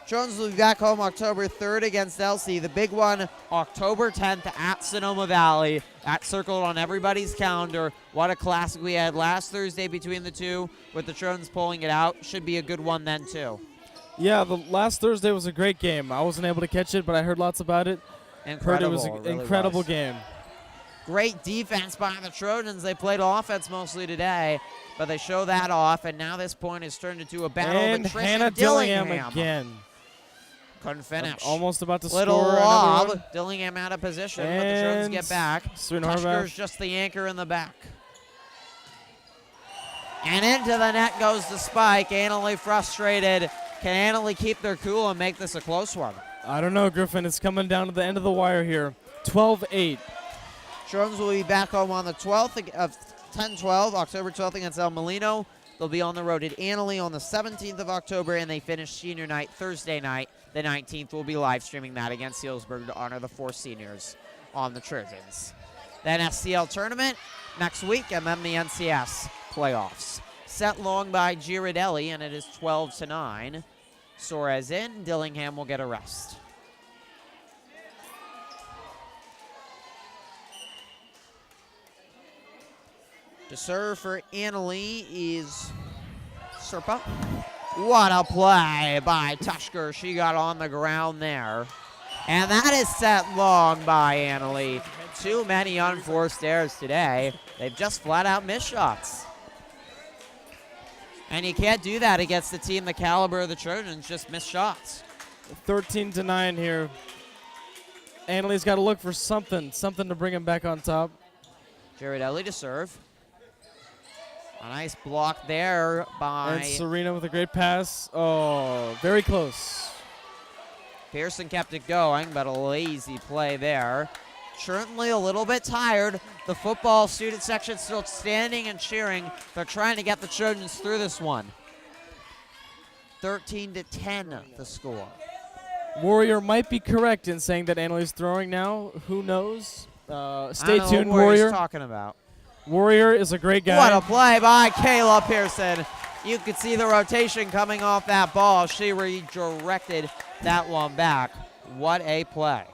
Trojans will be back home October 3rd against Elsie. The big one, October 10th at Sonoma Valley. That's circled on everybody's calendar. What a classic we had last Thursday between the two, with the Trojans pulling it out. Should be a good one then, too. Yeah, the last Thursday was a great game. I wasn't able to catch it, but I heard lots about it. Incredible. Heard it was an really incredible was. game. Great defense by the Trojans. They played offense mostly today, but they show that off, and now this point is turned into a battle And between Hannah Dillingham again. Couldn't finish. Almost about to Little score another one. lob. Dillingham out of position, but the Trojans get back. Serena Tushker's Horvath. just the anchor in the back. And into the net goes the spike. Annalee frustrated. Can Annalee keep their cool and make this a close one? I don't know, Griffin. It's coming down to the end of the wire here. 12-8. Trojans will be back home on the 12th of 10-12, October 12th against El Molino. They'll be on the road at Annalee on the 17th of October, and they finish senior night Thursday night. The 19th will be live streaming that against Healdsburg to honor the 4 seniors on the Trojans. Then SCL tournament next week, and then the NCS playoffs. Set long by Girardelli, and it is 12-9. Suarez in, Dillingham will get a rest. To serve for Annalee is Serpa. What a play by Tushker. She got on the ground there. And that is set long by Annalee. Too many unforced errors today. They've just flat out missed shots. And you can't do that against the team the caliber of the Trojans, just miss shots. 13-9 here. Annalee's got to look for something to bring him back on top. Girardelli to serve. A nice block there by And Serena with a great pass. Oh, very close. Pearson. Kept it going, but a lazy play there. Certainly a little bit tired. The football student section still standing and cheering. They're trying to get the Trojans through this one. 13-10 the score. Warrior might be correct in saying that Annalee's throwing now. Who knows? Stay I don't know tuned, what Warrior's Warrior. talking about. Warrior is a great guy. What a play by Kayla Pearson. You could see the rotation coming off that ball. She redirected that one back. What a play.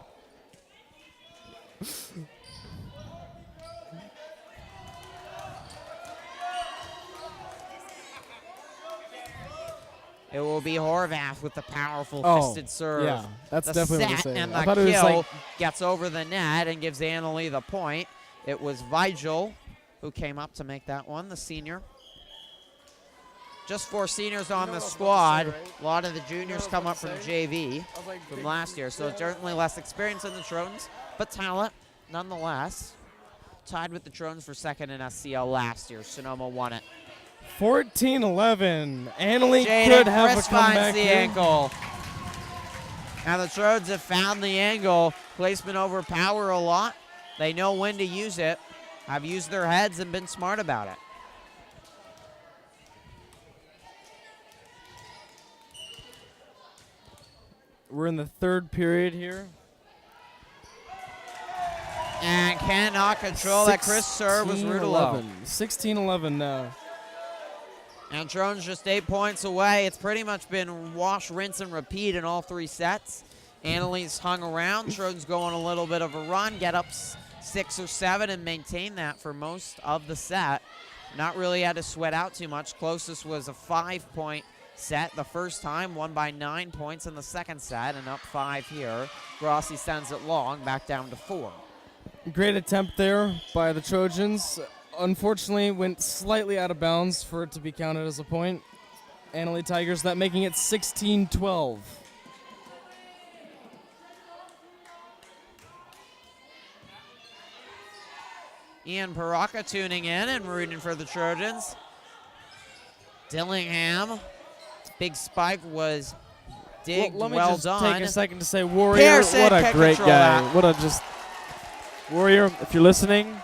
It will be Horvath with the powerful fisted serve. Yeah, that's the definitely what set I'm saying. and I the thought it was kill like gets over the net and gives Annalee the point. It was Vigil who came up to make that one, the senior. Just 4 seniors on the squad. A lot of the juniors come up from JV from last year, so certainly less experience in the Trojans, but talent nonetheless. Tied with the Trojans for second in SCL last year. Sonoma won it. 14-11. Annalee Jaden could have a Chris comeback finds the here. ankle. Now the Trojans have found the angle. Placement over power a lot. They know when to use it. Have used their heads and been smart about it. We're in the 3rd period here. And cannot control that Chris serve was Rudolo. 16-11 now. And Trojans just 8 points away. It's pretty much been wash, rinse, and repeat in all 3 sets. Annalee's hung around. Trojans go on a little bit of a run, get up 6 or 7, and maintain that for most of the set. Not really had to sweat out too much. Closest was a 5-point set the first time, won by 9 points in the second set, and up 5 here. Grossi sends it long, back down to 4. Great attempt there by the Trojans. unfortunately went slightly out of bounds for it to be counted as a point. Annalee Tigers, that making it 16-12. Ian Paraka tuning in and rooting for the Trojans. Dillingham, big spike was digged Let me well just done. take a second to say, Warrior, Pearson what a can great control guy. that. What a just Warrior. If you're listening,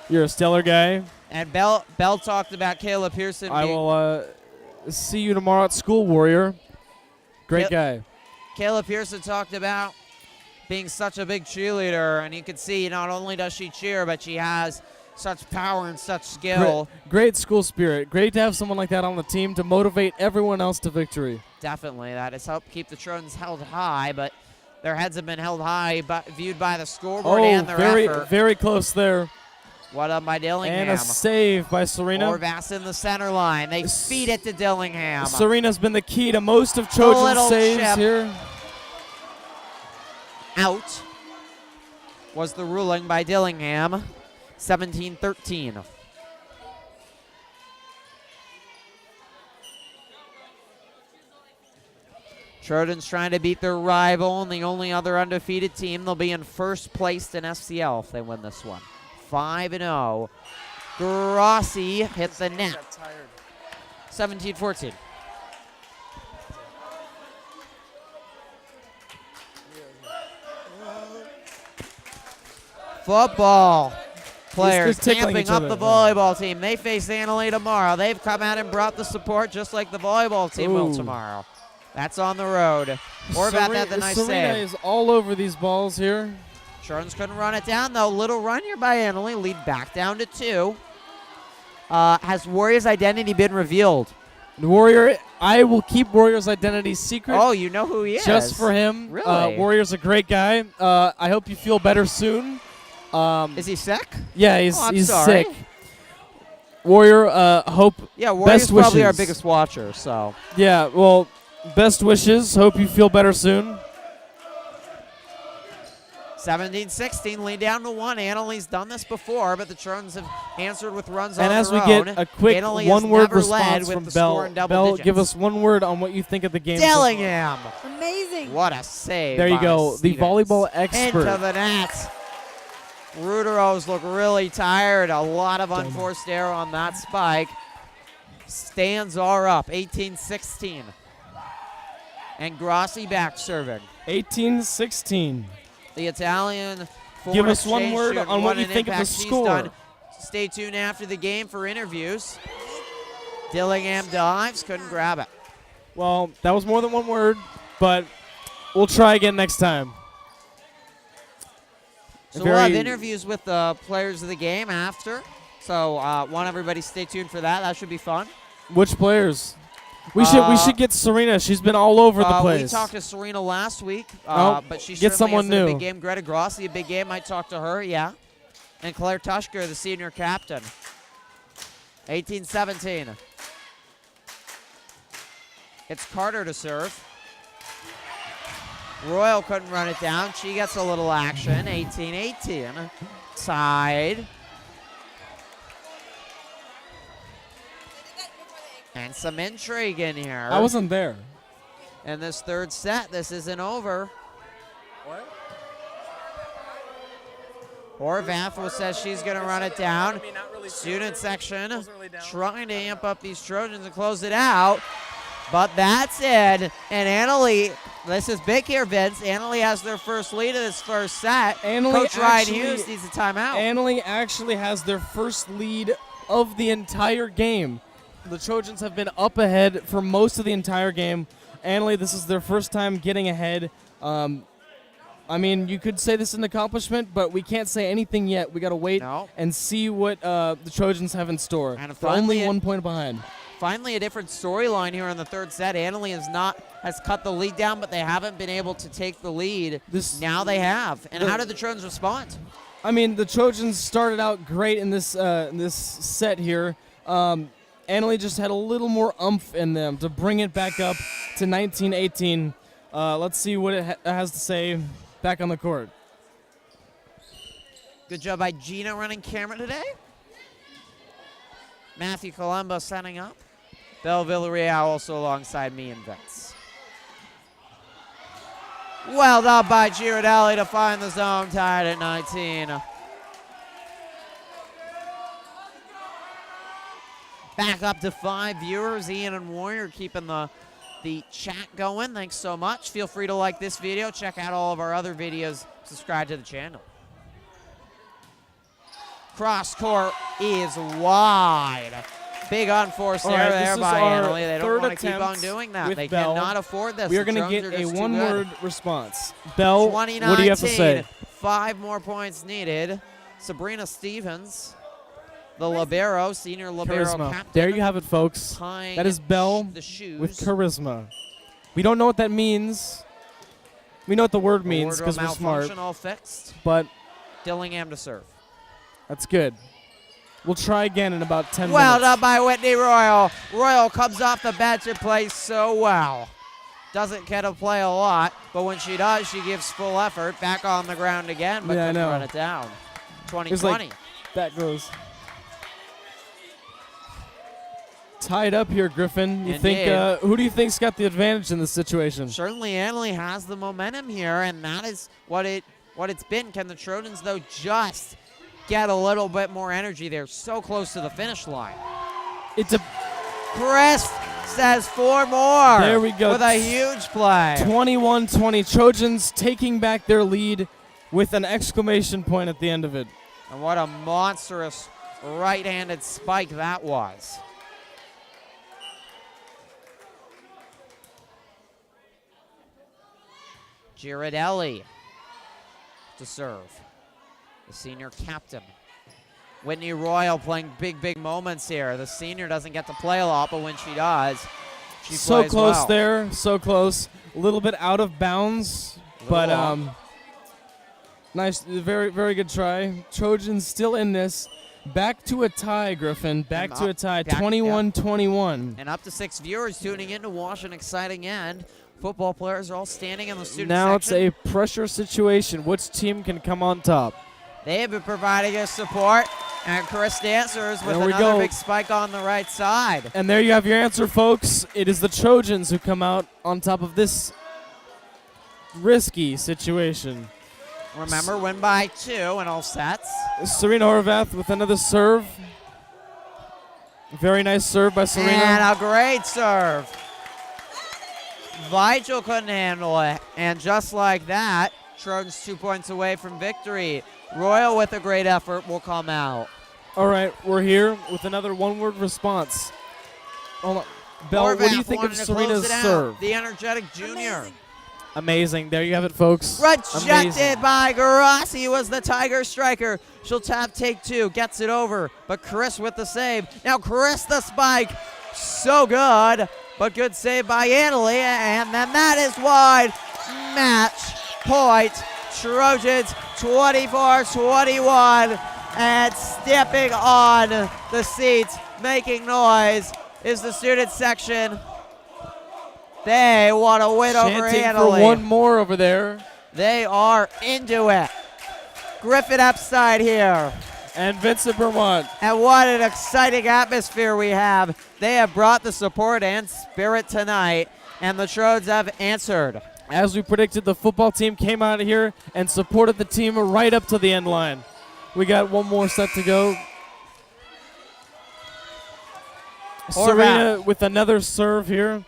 you're a stellar guy. And Bell talked about Caleb Pearson. I will see you tomorrow at school, Warrior. Great guy. Caleb Pearson talked about being such a big cheerleader, and you can see not only does she cheer, but she has such power and such skill. Great school spirit. Great to have someone like that on the team to motivate everyone else to victory. Definitely, that has helped keep the Trojans held high, but their heads have been held high, but viewed by the scoreboard and their effort. Very close there. Well done by Dillingham. And a save by Serena. Horvath in the center line. They feed it to Dillingham. Serena's been the key to most of Trojan's saves chip. here. Out was the ruling by Dillingham. 17-13. Trojans trying to beat their rival and the only other undefeated team. They'll be in first place in FCL if they win this one. 5-0. Grossi hit the net. 17-14. Football players tamping up the volleyball team. They face Annalee tomorrow. They've come out and brought the support just like the volleyball team will tomorrow. That's on the road. Horvath had the nice Serena save. is all over these balls here. Trojans couldn't run it down, though. Little run here by Annalee. Lead back down to 2. Has Warrior's identity been revealed? Warrior, I will keep Warrior's identity secret. Oh, you know who he is. Just for him. Really? Warrior's a great guy. I hope you feel better soon. Is he sick? Yeah, I'm he's sorry. sick. Warrior, hope Yeah, Warrior's best wishes. probably our biggest watcher, so. Yeah, well, best wishes. Hope you feel better soon. 17-16, lead down to 1. Annalee's done this before, but the Trojans have answered with runs And on as their we own. get a quick Annalee has one-word never led response with from the score in Bell. double Bell, digits. give us one word on what you think of the game. Dillingham. Amazing. What a save. There you by go, the Stevens. volleyball expert. Into the net. Ruderos look really tired. A lot of unforced error on that spike. Stands are up, 18-16. And Grossi back serving. 18-16. The Italian Give us one exchange word student, on what you an think of the impact she's score. done. Stay tuned after the game for interviews. Dillingham dives, couldn't grab it. Well, that was more than one word, but we'll try again next time. So we'll have interviews with the players of the game after. So want everybody stay tuned for that. That should be fun. Which players? We should get Serena. She's been all over the place. We talked to Serena last week, Oh, but she get someone has a new. big game. Greta Grossi, a big game. Might talk to her, yeah. And Claire Tushker, the senior captain. 18-17. It's Carter to serve. Royal couldn't run it down. She gets a little action. 18-18. Tied. And some intrigue in here. I wasn't there. In this third set, this isn't over. What? Horvath says she's going to run it down. I mean, not really Student section Wasn't really down. trying to amp up these Trojans and close it out. But that's it. And Annalee, this is big here, Vince. Annalee has their first lead of this first set. Coach Ryan Hughes needs a timeout. Annalee actually has their first lead of the entire game. The Trojans have been up ahead for most of the entire game. Annalee, this is their first time getting ahead. I mean, you could say this is an accomplishment, but we can't say anything yet. We got to wait and see what the Trojans have in store. And They're finally only 1 point behind. Finally, a different storyline here in the third set. Annalee has cut the lead down, but they haven't been able to take the lead. Now they have. And how did the Trojans respond? I mean, the Trojans started out great in this set here. Annalee just had a little more oomph in them to bring it back up to 19-18. Let's see what it has to say back on the court. Good job by Gina running camera today. Matthew Colombo setting up. Bell Villarreal also alongside me and Vince. Well done by Girardelli to find the zone, tied at 19. Back up to 5 viewers. Ian and Warrior keeping the chat going. Thanks so much. Feel free to like this video. Check out all of our other videos. Subscribe to the channel. Cross court is wide. Big unforced error there by Annalee. They don't want to keep on doing that. They cannot afford this. We are going to get a one-word response. Bell, what do you have to say? 5 more points needed. Sabrina Stevens, the libero, senior libero captain. There you have it, folks. That is Bell with charisma. We don't know what that means. We know what the word means because we're smart. All fixed. But Dillingham to serve. That's good. We'll try again in about 10 minutes. Well done by Whitney Royal. Royal comes off the bench and plays so well. Doesn't get to play a lot, but when she does, she gives full effort. Back on the ground again, but couldn't run it down. 20-20. Like, that goes. Tied up here, Griffin. You think? Who do you think's got the advantage in this situation? Certainly, Annalee has the momentum here, and that is what it's been. Can the Trojans, though, just get a little bit more energy? They're so close to the finish line. Chris says 4 more. There we go. With a huge play. 21-20. Trojans taking back their lead with an exclamation point at the end of it. And what a monstrous right-handed spike that was. Girardelli to serve. The senior captain. Whitney Royal playing big moments here. The senior doesn't get to play a lot, but when she does, she so plays close well. there, so close. A little bit out of bounds, but nice, very good try. Trojans still in this. Back to a tie, Griffin. Back to a tie, 21-21. And up to 6 viewers tuning in to watch an exciting end. Football players are all standing in the student now section. It's a pressure situation. Which team can come on top? They have been providing us support, and Chris answers with another big spike on the right side. And there you have your answer, folks. It is the Trojans who come out on top of this risky situation. Remember, win by 2 in all sets. Serena Horvath with another serve. Very nice serve by Serena. And a great serve. Vigil couldn't handle it. And just like that, Trojans 2 points away from victory. Royal with a great effort will come out. All right, we're here with another one-word response. Hold on. Bell, what do you think of Serena's serve? The energetic junior. Amazing. There you have it, folks. Rejected by Garassi was the Tiger striker. She'll tap take 2, gets it over, but Chris with the save. Now Chris the spike. So good, but good save by Annalee, and then that is wide. Match point. Trojans 24-21, and stepping on the seats, making noise, is the student section. They want to win over Annalee. For one more over there. They are into it. Griffin upside here. And Vincent Vermont. And what an exciting atmosphere we have. They have brought the support and spirit tonight, and the Trojans have answered. As we predicted, the football team came out here and supported the team right up to the end line. We got one more set to go. Serena with another serve here.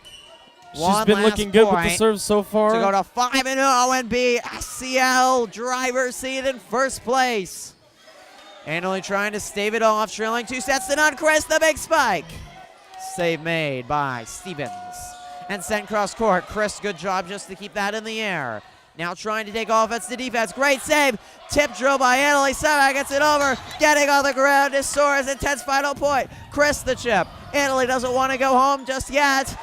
She's been looking good with the serve so far. To go to 5-0 and be SCL driver's seat in first place. Annalee trying to stave it off, trailing 2 sets to none. Chris, the big spike. Save made by Stevens. And sent cross court. Chris, good job just to keep that in the air. Now trying to take offense to defense. Great save. Tip drill by Annalee. Somehow gets it over. Getting on the ground is Soares. Intense final point. Chris the chip. Annalee doesn't want to go home just yet.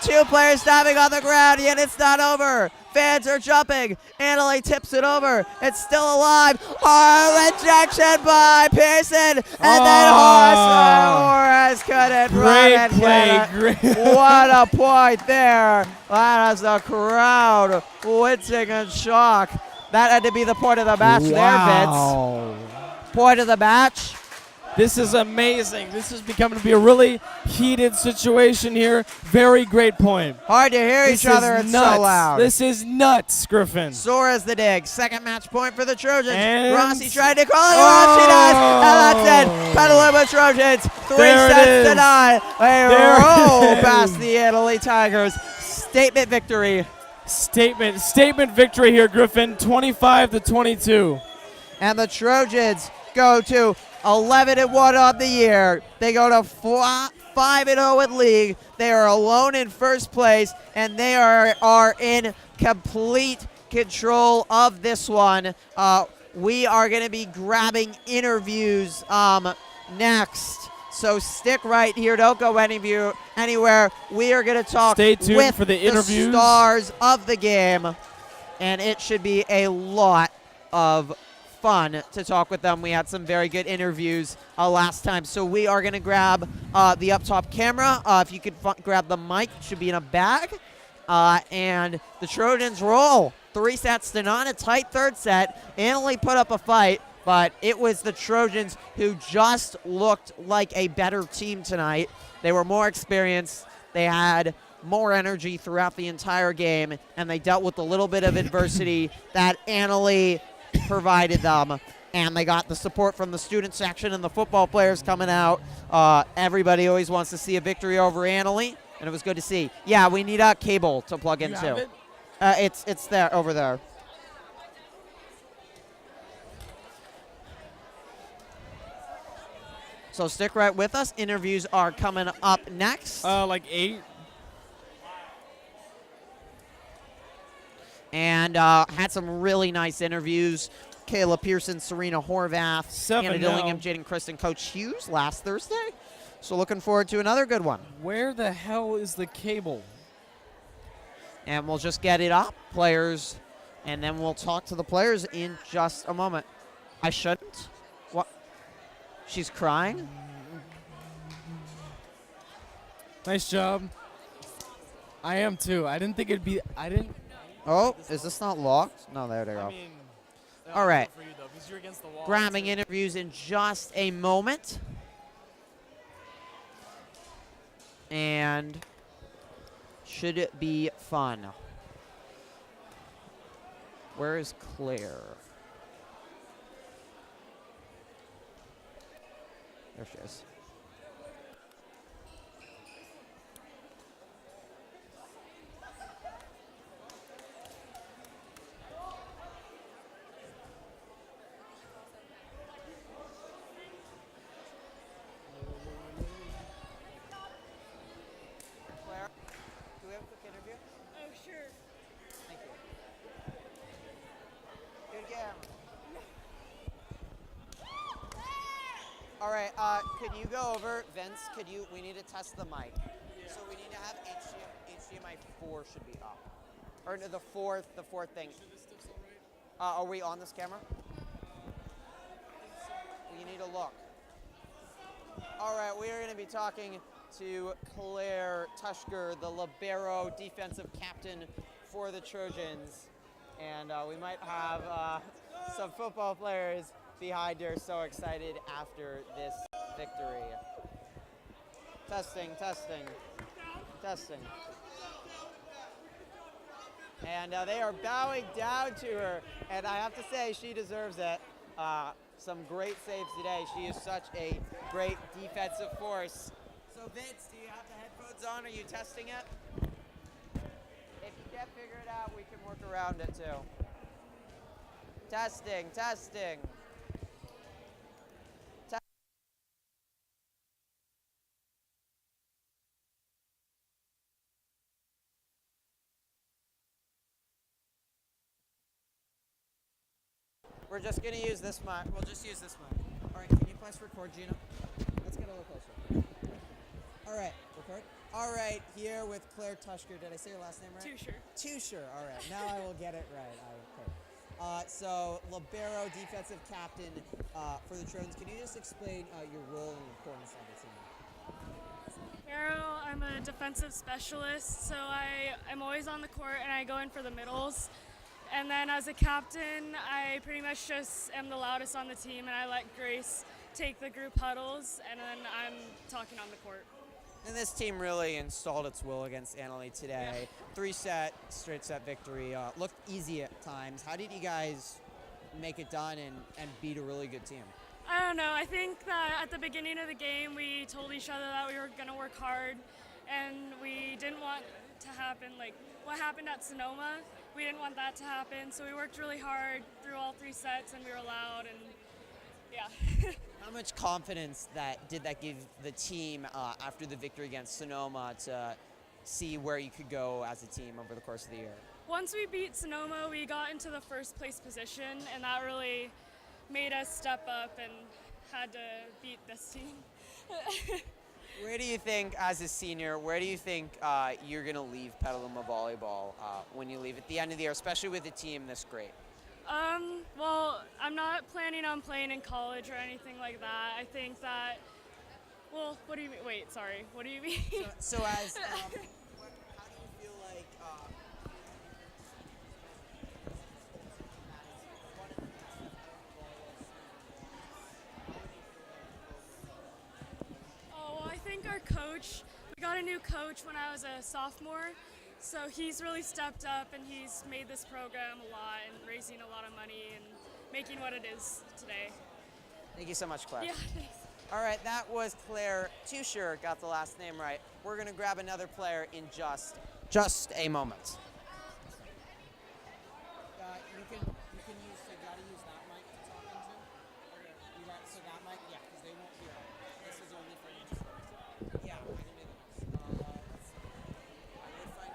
2 players stopping on the ground, yet it's not over. Fans are jumping. Annalee tips it over. It's still alive. Rejection by Pearson. And then Horace couldn't run and get it. What a point there. That has the crowd wincing in shock. That had to be the point of the match there, Vince. Point of the match. This is amazing. This is becoming to be a really heated situation here. Very great point. Hard to hear This each other. is It's nuts. so loud. This is nuts, Griffin. Sora's the dig. Second match point for the Trojans. And Rossi tried to call it. Rossi does. And that's it. Petaluma Trojans. 3 There it sets to is. 9. They There it roll is. past the Italy Tigers. Statement victory. Statement victory here, Griffin. 25-22. And the Trojans go to 11-1 on the year. They go to 5-0 in league. They are alone in first place, and they are in complete control of this one. We are going to be grabbing interviews next. So stick right here. Don't go anywhere. We are going to talk Stay tuned with for the interviews. stars of the game, and it should be a lot of fun to talk with them. We had some very good interviews last time. So we are going to grab the up top camera. If you could grab the mic, it should be in a bag. And the Trojans roll 3 sets to none, a tight third set. Italy put up a fight, but it was the Trojans who just looked like a better team tonight. They were more experienced. They had more energy throughout the entire game, and they dealt with a little bit of adversity that Italy provided them, and they got the support from the student section and the football players coming out. Everybody always wants to see a victory over Italy, and it was good to see. Yeah, we need a cable to plug into. have it? It's there, over there. So stick right with us. Interviews are coming up next. Like 8. And had some really nice interviews. Kayla Pearson, Serena Horvath, 7 Hannah now. Dillingham, Jaden Kristen, Coach Hughes last Thursday. So looking forward to another good one. Where the hell is the cable? And we'll just get it up, players, and then we'll talk to the players in just a moment. I shouldn't? What? She's crying? Nice job. I am too. I didn't think it'd be. Oh, is this not locked? No, there they go. All right. Grabbing interviews in just a moment. And should it be fun? Where is Claire? There she is. Claire, do we have a quick interview? Oh, sure. Thank you. Good game. All right, could you go over, Vince, we need to test the mic. So we need to have HDMI 4 should be up. Or no, the fourth thing. Are we on this camera? You need to look. All right, we are going to be talking to Claire Tushker, the libero defensive captain for the Trojans. And we might have some football players behind her so excited after this victory. Testing. And they are bowing down to her, and I have to say she deserves it. Some great saves today. She is such a great defensive force. So Vince, do you have the headphones on? Are you testing it? If you can't figure it out, we can work around it too. Testing. We're just going to use this mic. We'll just use this mic. All right, can you press record, Gina? Let's get a little closer. All right, record. All right, here with Claire Tushker. Did I say your last name right? Tushker. All right, now I will get it right. So, libero defensive captain for the Trojans. Can you just explain your role and importance on the team? Libero, I'm a defensive specialist, so I'm always on the court and I go in for the middles. And then as a captain, I pretty much just am the loudest on the team, and I let Grace take the group huddles, and then I'm talking on the court. And this team really installed its will against Annalee today. 3-set, straight set victory. Looked easy at times. How did you guys make it done and beat a really good team? I don't know. I think that at the beginning of the game, we told each other that we were going to work hard, and we didn't want to happen like what happened at Sonoma. We didn't want that to happen, so we worked really hard through all 3 sets, and we were loud, and yeah. How much confidence did that give the team after the victory against Sonoma to see where you could go as a team over the course of the year? Once we beat Sonoma, we got into the first place position, and that really made us step up and had to beat this team. Where do you think, as a senior, you're going to leave Petaluma Volleyball when you leave at the end of the year, especially with a team this great? Well, I'm not planning on playing in college or anything like that. I think that, well, what do you mean? Wait, sorry. What do you mean? So as, how do you feel like Oh, well, I think our coach, we got a new coach when I was a sophomore, so he's really stepped up and he's made this program a lot and raising a lot of money and making what it is today. Thank you so much, Claire. Yeah, thanks. All right, that was Claire Tusher, got the last name right. We're going to grab another player in just a moment. You can use, so you got to use that mic to talk into? Okay. You got, so that mic, yeah, because they won't hear it. This is only for you. Yeah, I can do that. Let's see. I'm going to find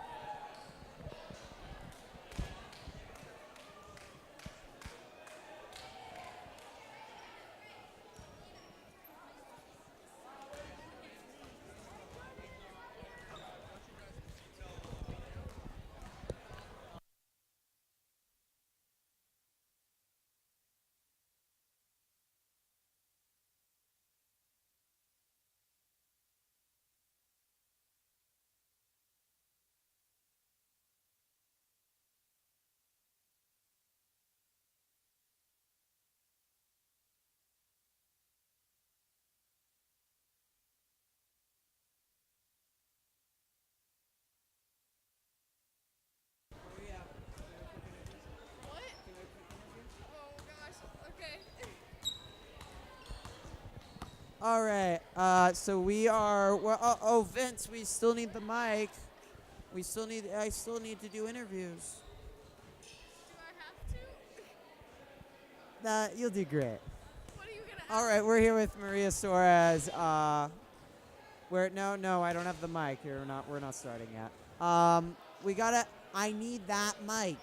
All right, so we are. Well, oh, Vince, we still need the mic. I still need to do interviews. Do I have to? You'll do great. What are you gonna All right, we're here with Maria Suarez. No, I don't have the mic here. We're not starting yet. I need that mic.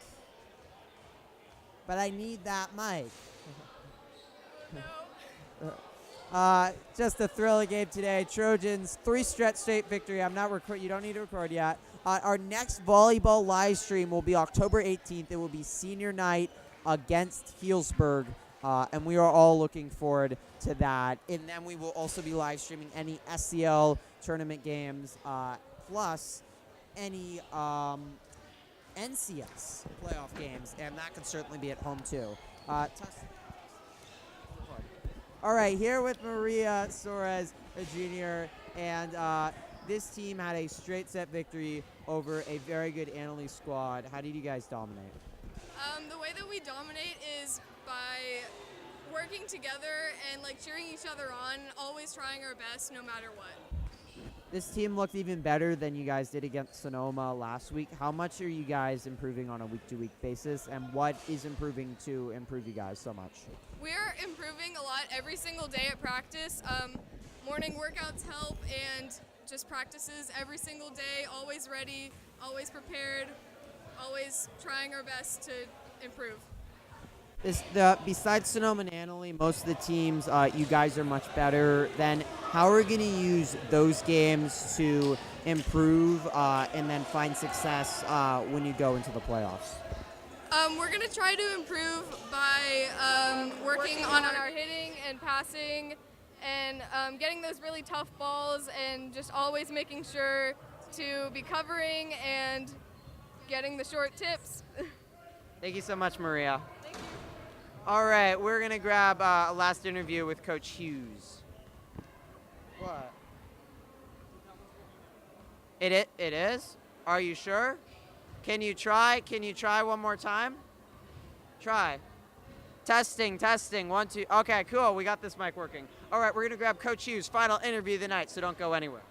But I need that mic. No. Just a thrilling game today. Trojans 3 straight victory. You don't need to record yet. Our next volleyball live stream will be October 18th. It will be senior night against Healdsburg, and we are all looking forward to that. And then we will also be live streaming any SCL tournament games, plus any NCS playoff games, and that could certainly be at home too. All right, here with Maria Suarez, a junior, and this team had a straight set victory over a very good Annalee squad. How did you guys dominate? The way that we dominate is by working together and cheering each other on, always trying our best no matter what. This team looked even better than you guys did against Sonoma last week. How much are you guys improving on a week-to-week basis, and what is improving to improve you guys so much? We're improving a lot every single day at practice. Morning workouts help, and just practices every single day, always ready, always prepared, always trying our best to improve. Besides Sonoma and Annalee, most of the teams you guys are much better than. How are we going to use those games to improve and then find success when you go into the playoffs? We're going to try to improve by working on our hitting and passing and getting those really tough balls and just always making sure to be covering and getting the short tips. Thank you so much, Maria. Thank you. All right, we're going to grab a last interview with Coach Hughes. What? It is? Are you sure? Can you try? Can you try one more time? Try. Testing. 1, 2. Okay, cool. We got this mic working. All right, we're going to grab Coach Hughes' final interview of the night, so don't go anywhere.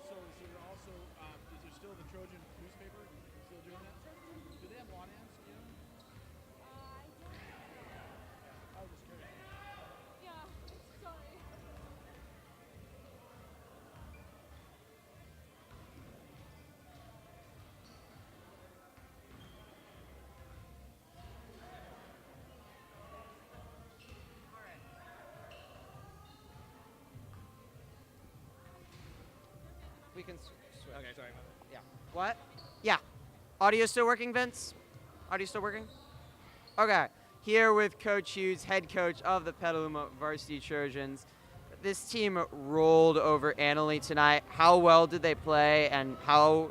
So is there also, is there still the Trojan newspaper? Still doing that? Do they have lawn ants? Do you know? I was just curious. We can switch. Okay, sorry. Yeah. What? Yeah. Audio still working, Vince? Audio still working? Okay. Here with Coach Hughes, head coach of the Petaluma Varsity Trojans. This team rolled over Annalee tonight. How well did they play, and how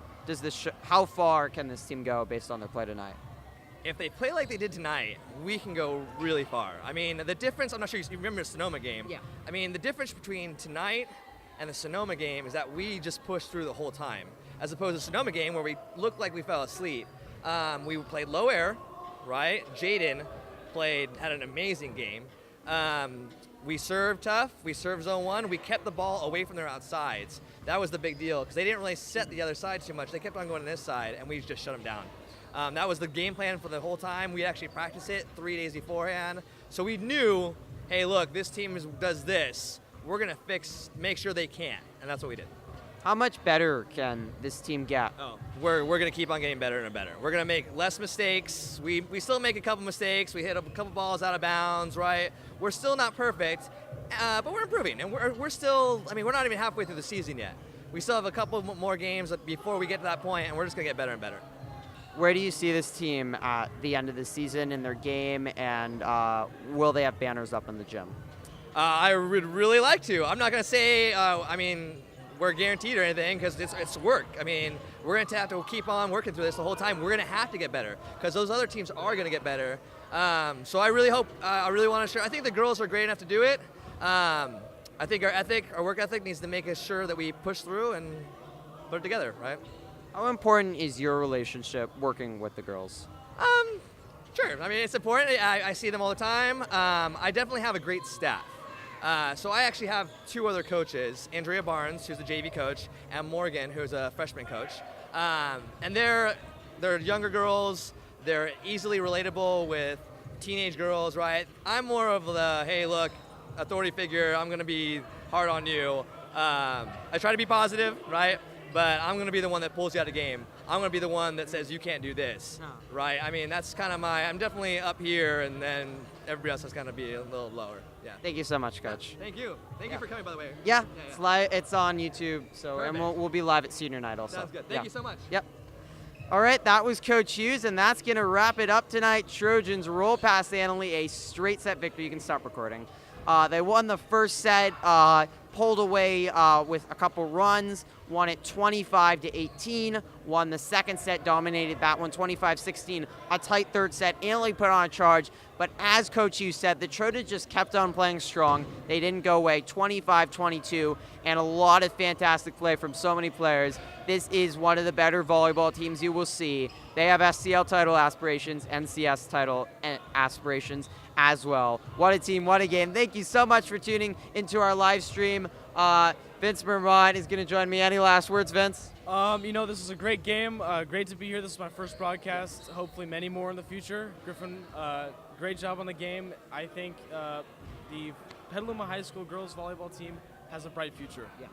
far can this team go based on their play tonight? If they play like they did tonight, we can go really far. I mean, the difference, I'm not sure you remember the Sonoma game. Yeah. I mean, the difference between tonight and the Sonoma game is that we just pushed through the whole time, as opposed to the Sonoma game where we looked like we fell asleep. We played low air, right? Jaden had an amazing game. We served tough. We served zone one. We kept the ball away from their outsides. That was the big deal because they didn't really set the other side too much. They kept on going to this side, and we just shut them down. That was the game plan for the whole time. We actually practiced it 3 days beforehand. So we knew, hey, look, this team does this. We're going to make sure they can't, and that's what we did. How much better can this team get? Oh, we're going to keep on getting better and better. We're going to make less mistakes. We still make a couple mistakes. We hit a couple balls out of bounds, right? We're still not perfect, but we're improving. And we're still, I mean, we're not even halfway through the season yet. We still have a couple more games before we get to that point, and we're just going to get better and better. Where do you see this team at the end of the season in their game, and will they have banners up in the gym? I would really like to. I'm not going to say, we're guaranteed or anything because it's work. I mean, we're going to have to keep on working through this the whole time. We're going to have to get better because those other teams are going to get better. So I really hope, I really want to share. I think the girls are great enough to do it. I think our work ethic needs to make us sure that we push through and put it together, right? How important is your relationship working with the girls? Sure. I mean, it's important. I see them all the time. I definitely have a great staff. So I actually have 2 other coaches, Andrea Barnes, who's the JV coach, and Morgan, who's a freshman coach. And they're younger girls. They're easily relatable with teenage girls, right? I'm more of the, hey, look, authority figure, I'm going to be hard on you. I try to be positive, right? but I'm going to be the one that pulls you out of the game. I'm going to be the one that says you can't do this, right? I mean, that's kind of I'm definitely up here, and then everybody else is going to be a little lower. Yeah. Thank you so much, Coach. Thank you. Thank you for coming, by the way. Yeah, it's live. It's on YouTube, so and we'll be live at senior night also. Sounds good. Thank you so much. Yep. All right, that was Coach Hughes, and that's going to wrap it up tonight. Trojans roll past Annalee, a straight set victory. You can stop recording. They won the first set, pulled away with a couple runs, won it 25-18, won the second set, dominated that one 25-16, a tight third set. Annalee put on a charge, but as Coach Hughes said, the Trojans just kept on playing strong. They didn't go away, 25-22, and a lot of fantastic play from so many players. This is one of the better volleyball teams you will see. They have SCL title aspirations, NCS title aspirations as well. What a team, what a game. Thank you so much for tuning into our live stream. Vince Vermont is going to join me. Any last words, Vince? This is a great game. Great to be here. This is my first broadcast. Hopefully many more in the future. Griffin, great job on the game. I think the Petaluma High School girls volleyball team has a bright future. Yes.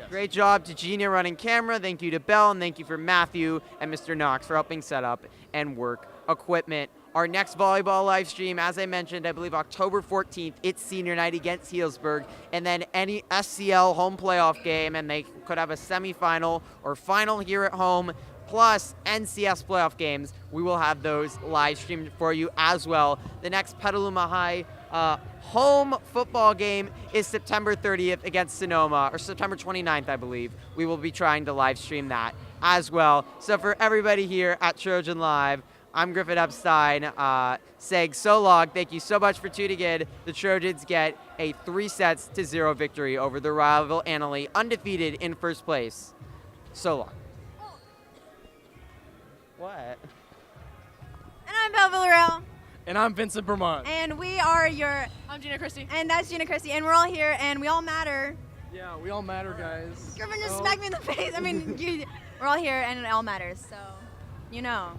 Great job to Gina running camera. Thank you to Bell, and thank you for Matthew and Mr. Knox for helping set up and work equipment. Our next volleyball live stream, as I mentioned, I believe October 14th, it's senior night against Healdsburg, and then any SCL home playoff game, and they could have a semifinal or final here at home, plus NCS playoff games. We will have those live streamed for you as well. The next Petaluma High home football game is September 30th against Sonoma, or September 29th, I believe. We will be trying to live stream that as well. So for everybody here at Trojan Live, I'm Griffin Epstein saying so long. Thank you so much for tuning in. The Trojans get a 3-0 victory over the rival Annalee, undefeated in first place. So long. What? And I'm Belle Villarreal. And I'm Vincent Vermont. And we are I'm Gina Christie. And that's Gina Christie. And we're all here, and we all matter. Yeah, we all matter, guys. Griffin just smacked me in the face. I mean, we're all here, and it all matters. So, you know.